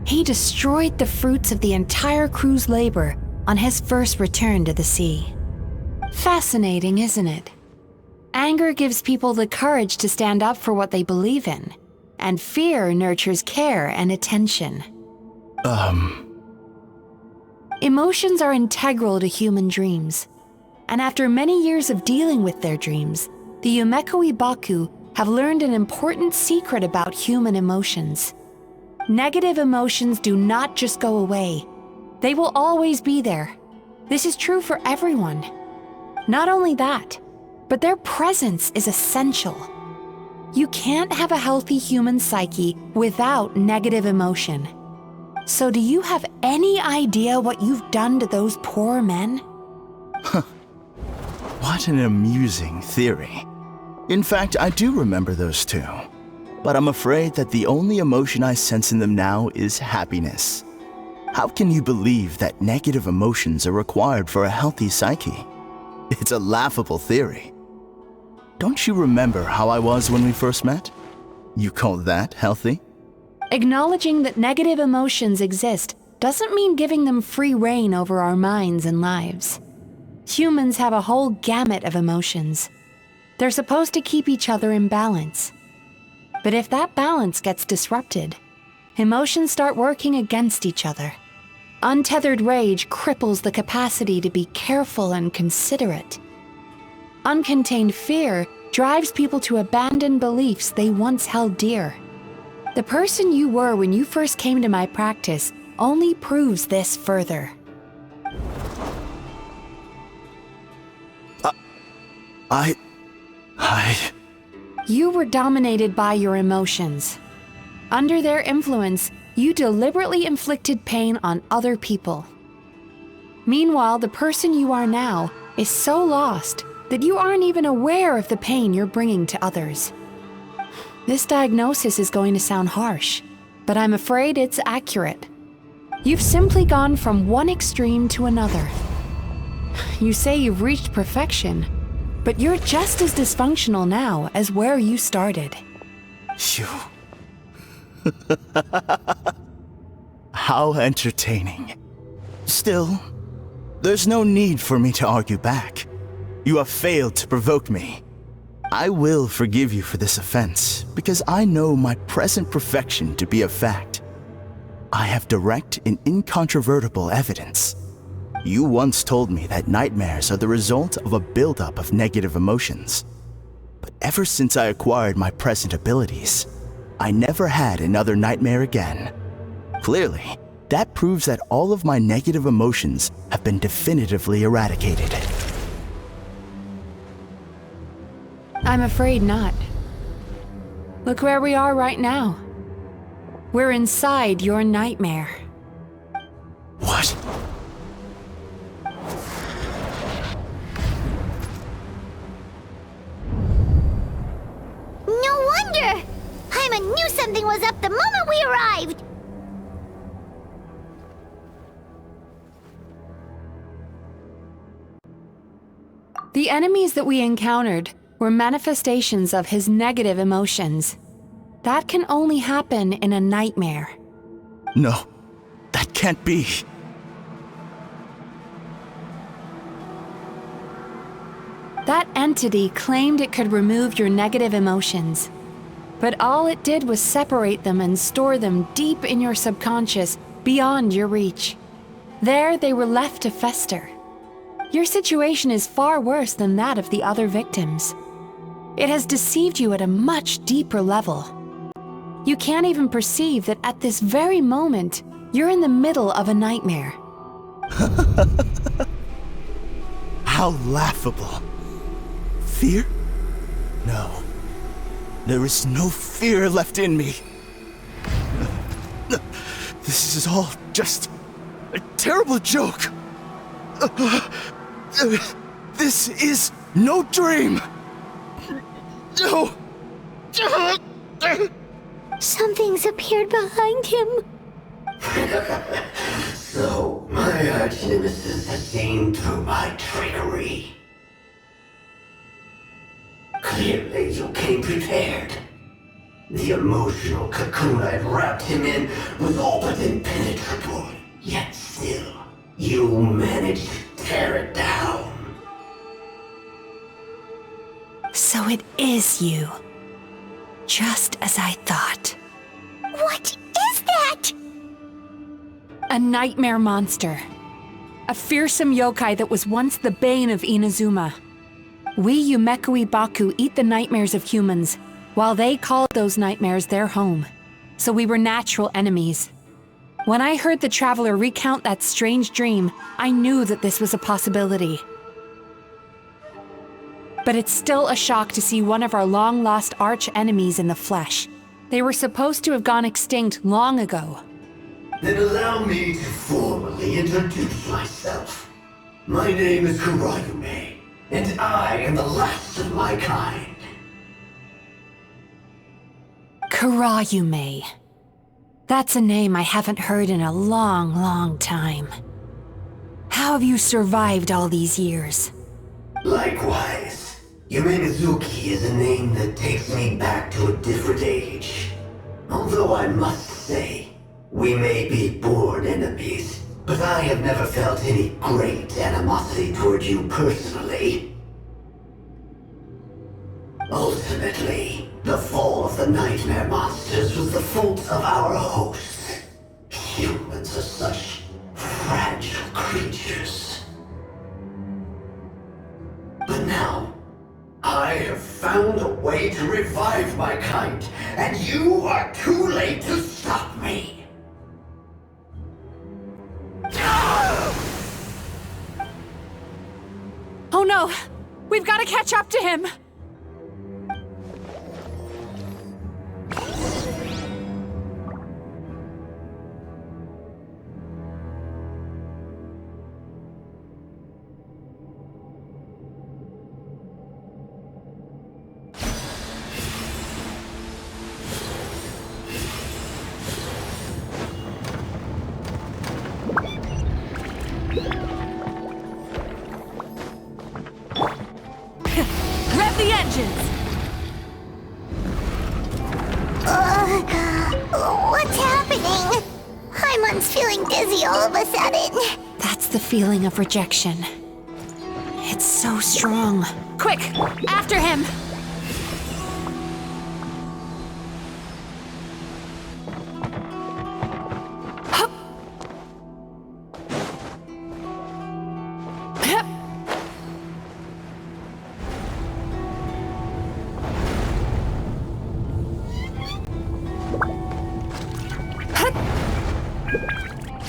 S5: he destroyed the fruits of the entire crew's labor on his first return to the sea. Fascinating, isn't it? Anger gives people the courage to stand up for what they believe in, and fear nurtures care and attention. Emotions are integral to human dreams, and after many years of dealing with their dreams, the Yumeko Ibaku have learned an important secret about human emotions. Negative emotions do not just go away. They will always be there. This is true for everyone. Not only that, but their presence is essential. You can't have a healthy human psyche without negative emotion. So do you have any idea what you've done to those poor men?
S14: What an amusing theory. In fact, I do remember those two. But I'm afraid that the only emotion I sense in them now is happiness. How can you believe that negative emotions are required for a healthy psyche? It's a laughable theory. Don't you remember how I was when we first met? You call that healthy?
S5: Acknowledging that negative emotions exist doesn't mean giving them free rein over our minds and lives. Humans have a whole gamut of emotions. They're supposed to keep each other in balance. But if that balance gets disrupted, emotions start working against each other. Untethered rage cripples the capacity to be careful and considerate. Uncontained fear drives people to abandon beliefs they once held dear. The person you were when you first came to my practice only proves this further. You were dominated by your emotions. Under their influence, you deliberately inflicted pain on other people. Meanwhile, the person you are now is so lost that you aren't even aware of the pain you're bringing to others. This diagnosis is going to sound harsh, but I'm afraid it's accurate. You've simply gone from one extreme to another. You say you've reached perfection, but you're just as dysfunctional now as where you started.
S14: You... How entertaining. Still, there's no need for me to argue back. You have failed to provoke me. I will forgive you for this offense, because I know my present perfection to be a fact. I have direct and incontrovertible evidence. You once told me that nightmares are the result of a buildup of negative emotions. But ever since I acquired my present abilities, I never had another nightmare again. Clearly, that proves that all of my negative emotions have been definitively eradicated.
S5: I'm afraid not. Look where we are right now. We're inside your nightmare.
S14: What?
S1: No wonder! Paimon knew something was up the moment we arrived!
S5: The enemies that we encountered were manifestations of his negative emotions. That can only happen in a nightmare.
S14: No, that can't be.
S5: That entity claimed it could remove your negative emotions. But all it did was separate them and store them deep in your subconscious, beyond your reach. There they were left to fester. Your situation is far worse than that of the other victims. It has deceived you at a much deeper level. You can't even perceive that at this very moment, you're in the middle of a nightmare.
S14: How laughable. Fear? No. There is no fear left in me. This is all just a terrible joke. This is no dream. No.
S1: Something's appeared behind him.
S18: So, my arch-nemesis has seen through my trickery. Clearly, you came prepared. The emotional cocoon I'd wrapped him in was all but impenetrable. Yet still, you managed to tear it down.
S5: So it is you. Just as I thought.
S1: What is that?
S5: A nightmare monster. A fearsome yokai that was once the bane of Inazuma. We Yumekui Baku eat the nightmares of humans, while they called those nightmares their home. So we were natural enemies. When I heard the traveler recount that strange dream, I knew that this was a possibility. But it's still a shock to see one of our long-lost arch-enemies in the flesh. They were supposed to have gone extinct long ago.
S18: Then allow me to formally introduce myself. My name is Kurayume, and I am the last of my kind.
S5: Kurayume. That's a name I haven't heard in a long, long time. How have you survived all these years?
S18: Likewise. MIZUKI is a name that takes me back to a different age. Although I must say, we may be born enemies, but I have never felt any great animosity toward you personally. Ultimately, the fall of the nightmare monsters was the fault of our hosts. Humans are such fragile creatures. But now, I have found a way to revive my kind, and you are too late to stop me.
S5: Oh no! We've got to catch up to him!
S1: Paimon's feeling dizzy all of a sudden.
S5: That's the feeling of rejection. It's so strong. Quick, after him!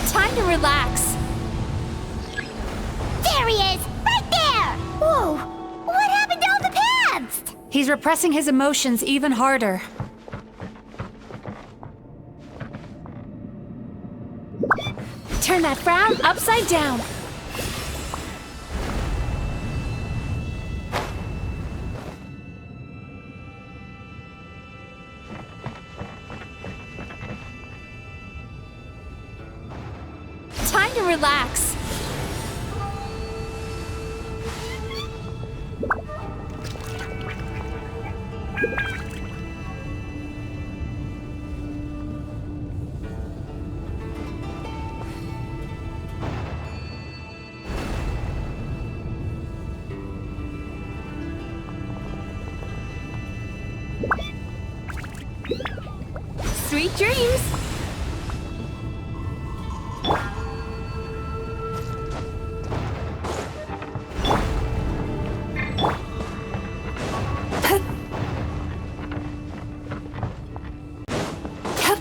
S6: Time to relax.
S1: There he is! Right there! Whoa! What happened to all the paths?
S5: He's repressing his emotions even harder. Turn that frown upside down.
S6: Time to relax. Sweet dreams.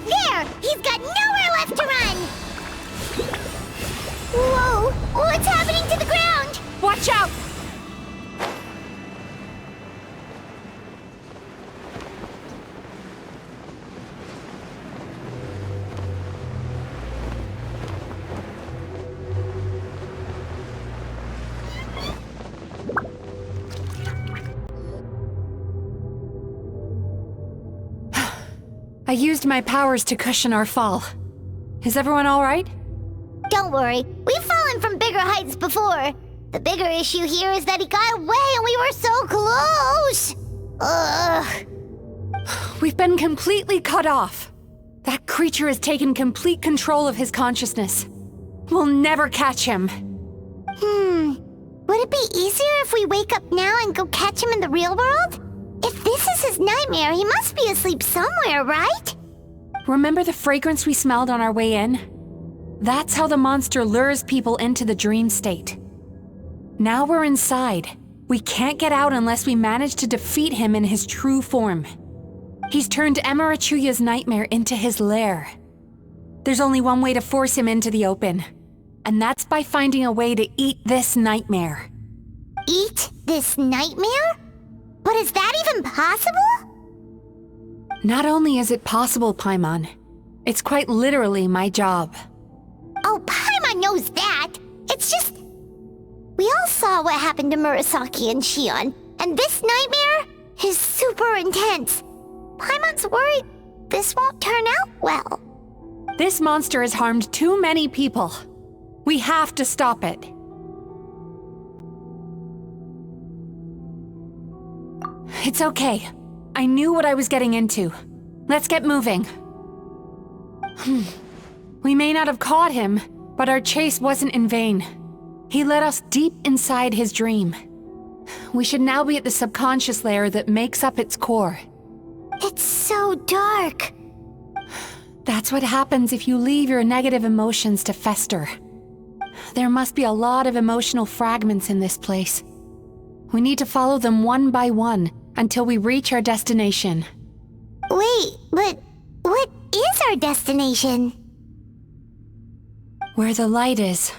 S1: There! He's got nowhere left to run! Whoa! What's happening to the ground?
S5: Watch out! I used my powers to cushion our fall. Is everyone all right?
S1: Don't worry, we've fallen from bigger heights before. The bigger issue here is that he got away and we were so close! Ugh.
S5: We've been completely cut off. That creature has taken complete control of his consciousness. We'll never catch him.
S1: Would it be easier if we wake up now and go catch him in the real world? If this is his nightmare, he must be asleep somewhere, right?
S5: Remember the fragrance we smelled on our way in? That's how the monster lures people into the dream state. Now we're inside. We can't get out unless we manage to defeat him in his true form. He's turned Emirachuya's nightmare into his lair. There's only one way to force him into the open, and that's by finding a way to eat this nightmare.
S1: Eat this nightmare? But is that even possible?
S5: Not only is it possible, Paimon, it's quite literally my job.
S1: Oh, Paimon knows that. It's just... We all saw what happened to Murasaki and Shion, and this nightmare is super intense. Paimon's worried this won't turn out well.
S5: This monster has harmed too many people. We have to stop it. It's okay. I knew what I was getting into. Let's get moving. We may not have caught him, but our chase wasn't in vain. He led us deep inside his dream. We should now be at the subconscious layer that makes up its core.
S1: It's so dark.
S5: That's what happens if you leave your negative emotions to fester. There must be a lot of emotional fragments in this place. We need to follow them one by one until we reach our destination.
S1: Wait, but what is our destination?
S5: Where the light is.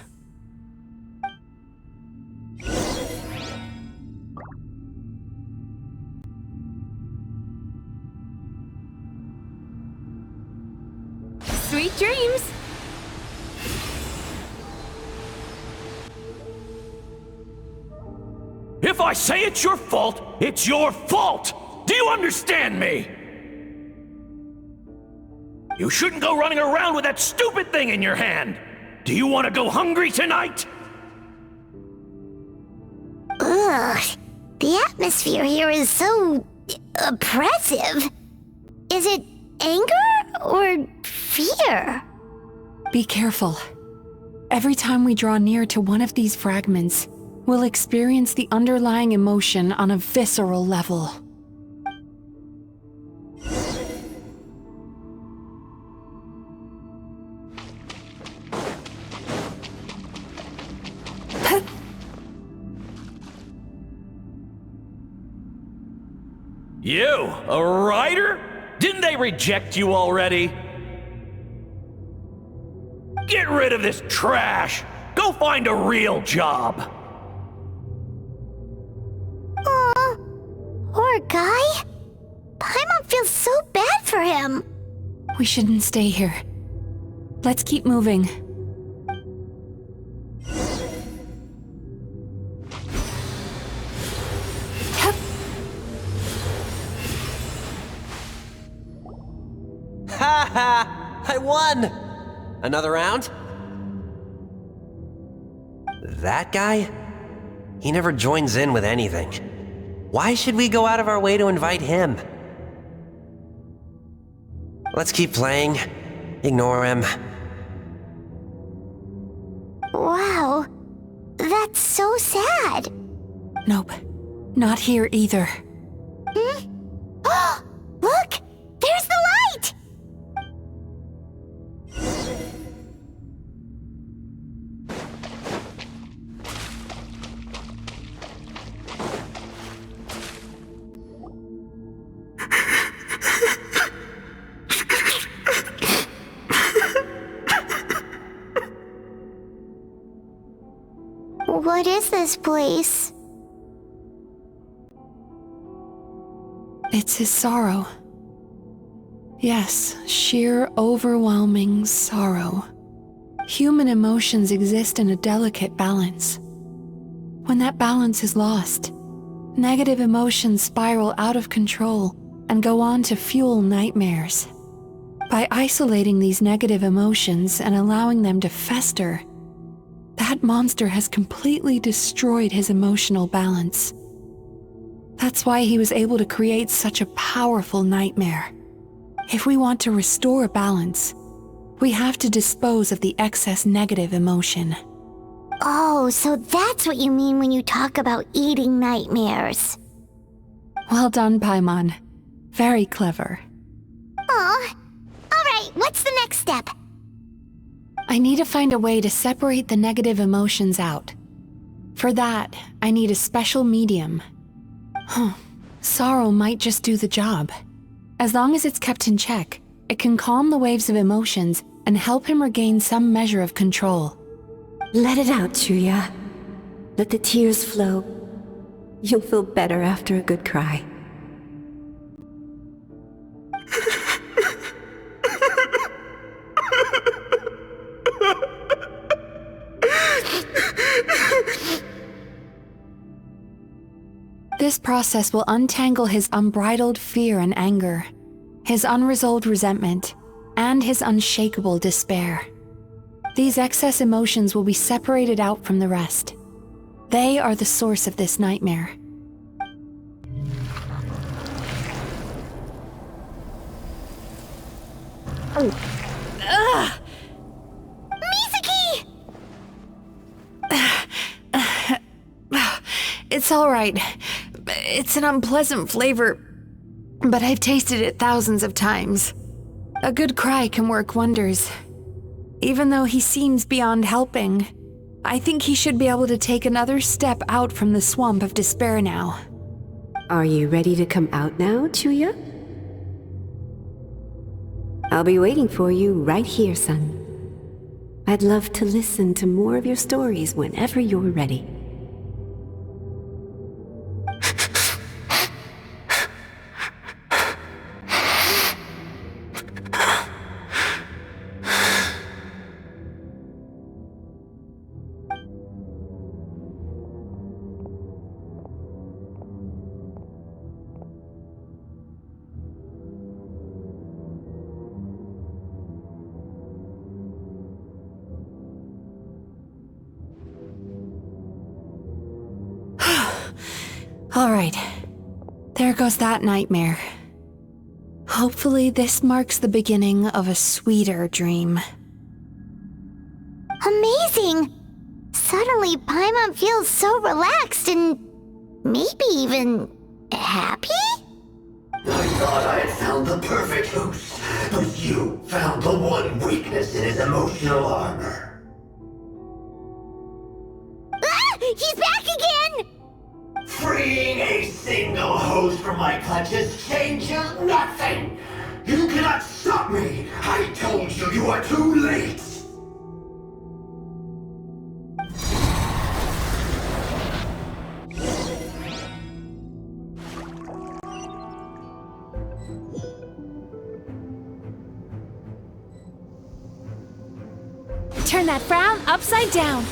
S6: Sweet dreams.
S15: If I say it's your fault, it's your fault! Do you understand me? You shouldn't go running around with that stupid thing in your hand! Do you want to go hungry tonight?
S1: Ugh, the atmosphere here is so... oppressive. Is it anger or fear?
S5: Be careful. Every time we draw near to one of these fragments, we'll experience the underlying emotion on a visceral level.
S15: You, a writer? Didn't they reject you already? Get rid of this trash! Go find a real job!
S1: Aw, poor guy. Paimon feels so bad for him.
S5: We shouldn't stay here. Let's keep moving.
S19: Ha ha! I won! Another round? That guy? He never joins in with anything. Why should we go out of our way to invite him? Let's keep playing. Ignore him.
S1: Wow, that's so sad.
S5: Nope, not here either.
S1: Oh, look! There's the light! What is this place?
S5: It's his sorrow. Yes, sheer overwhelming sorrow. Human emotions exist in a delicate balance. When that balance is lost, negative emotions spiral out of control and go on to fuel nightmares. By isolating these negative emotions and allowing them to fester, that monster has completely destroyed his emotional balance. That's why he was able to create such a powerful nightmare. If we want to restore balance, we have to dispose of the excess negative emotion.
S1: Oh, so that's what you mean when you talk about eating nightmares.
S5: Well done, Paimon. Very clever.
S1: Aw. Alright, what's the next step?
S5: I need to find a way to separate the negative emotions out. For that, I need a special medium. Sorrow might just do the job. As long as it's kept in check, it can calm the waves of emotions and help him regain some measure of control.
S20: Let it out, Chuya. Let the tears flow. You'll feel better after a good cry.
S5: This process will untangle his unbridled fear and anger, his unresolved resentment, and his unshakable despair. These excess emotions will be separated out from the rest. They are the source of this nightmare.
S1: MIZUKI!
S5: It's all right. It's an unpleasant flavor, but I've tasted it thousands of times. A good cry can work wonders. Even though he seems beyond helping, I think he should be able to take another step out from the swamp of despair now.
S20: Are you ready to come out now, Chuya? I'll be waiting for you right here, son. I'd love to listen to more of your stories whenever you're ready.
S5: All right, there goes that nightmare. Hopefully this marks the beginning of a sweeter dream.
S1: Amazing! Suddenly, Paimon feels so relaxed and maybe even happy?
S18: I thought I had found the perfect host, but you found the one weakness in his emotional armor.
S1: Ah! He's back again!
S18: Freeing a single host from my clutches changes nothing! You cannot stop me! I told you you are too late!
S6: Turn that frown upside down.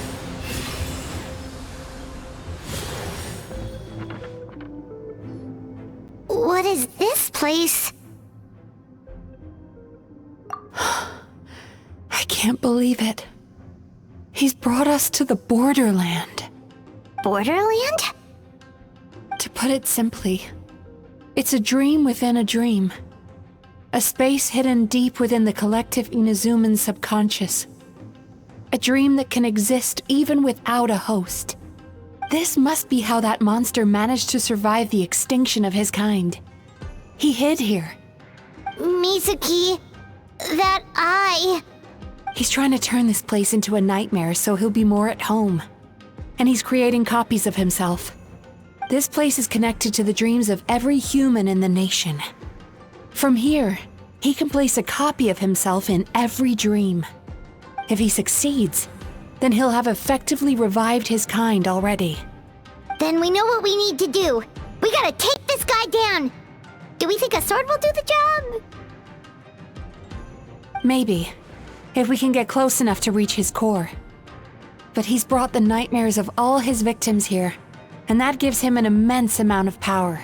S1: What is this place?
S5: I can't believe it. He's brought us to the Borderland.
S1: Borderland?
S5: To put it simply, it's a dream within a dream. A space hidden deep within the collective Inazuman subconscious. A dream that can exist even without a host. This must be how that monster managed to survive the extinction of his kind. He hid here.
S1: Mizuki, that eye.
S5: He's trying to turn this place into a nightmare so he'll be more at home. And he's creating copies of himself. This place is connected to the dreams of every human in the nation. From here, he can place a copy of himself in every dream. If he succeeds, then he'll have effectively revived his kind already.
S1: Then we know what we need to do. We gotta take this guy down. Do we think a sword will do the job?
S5: Maybe, if we can get close enough to reach his core. But he's brought the nightmares of all his victims here, and that gives him an immense amount of power.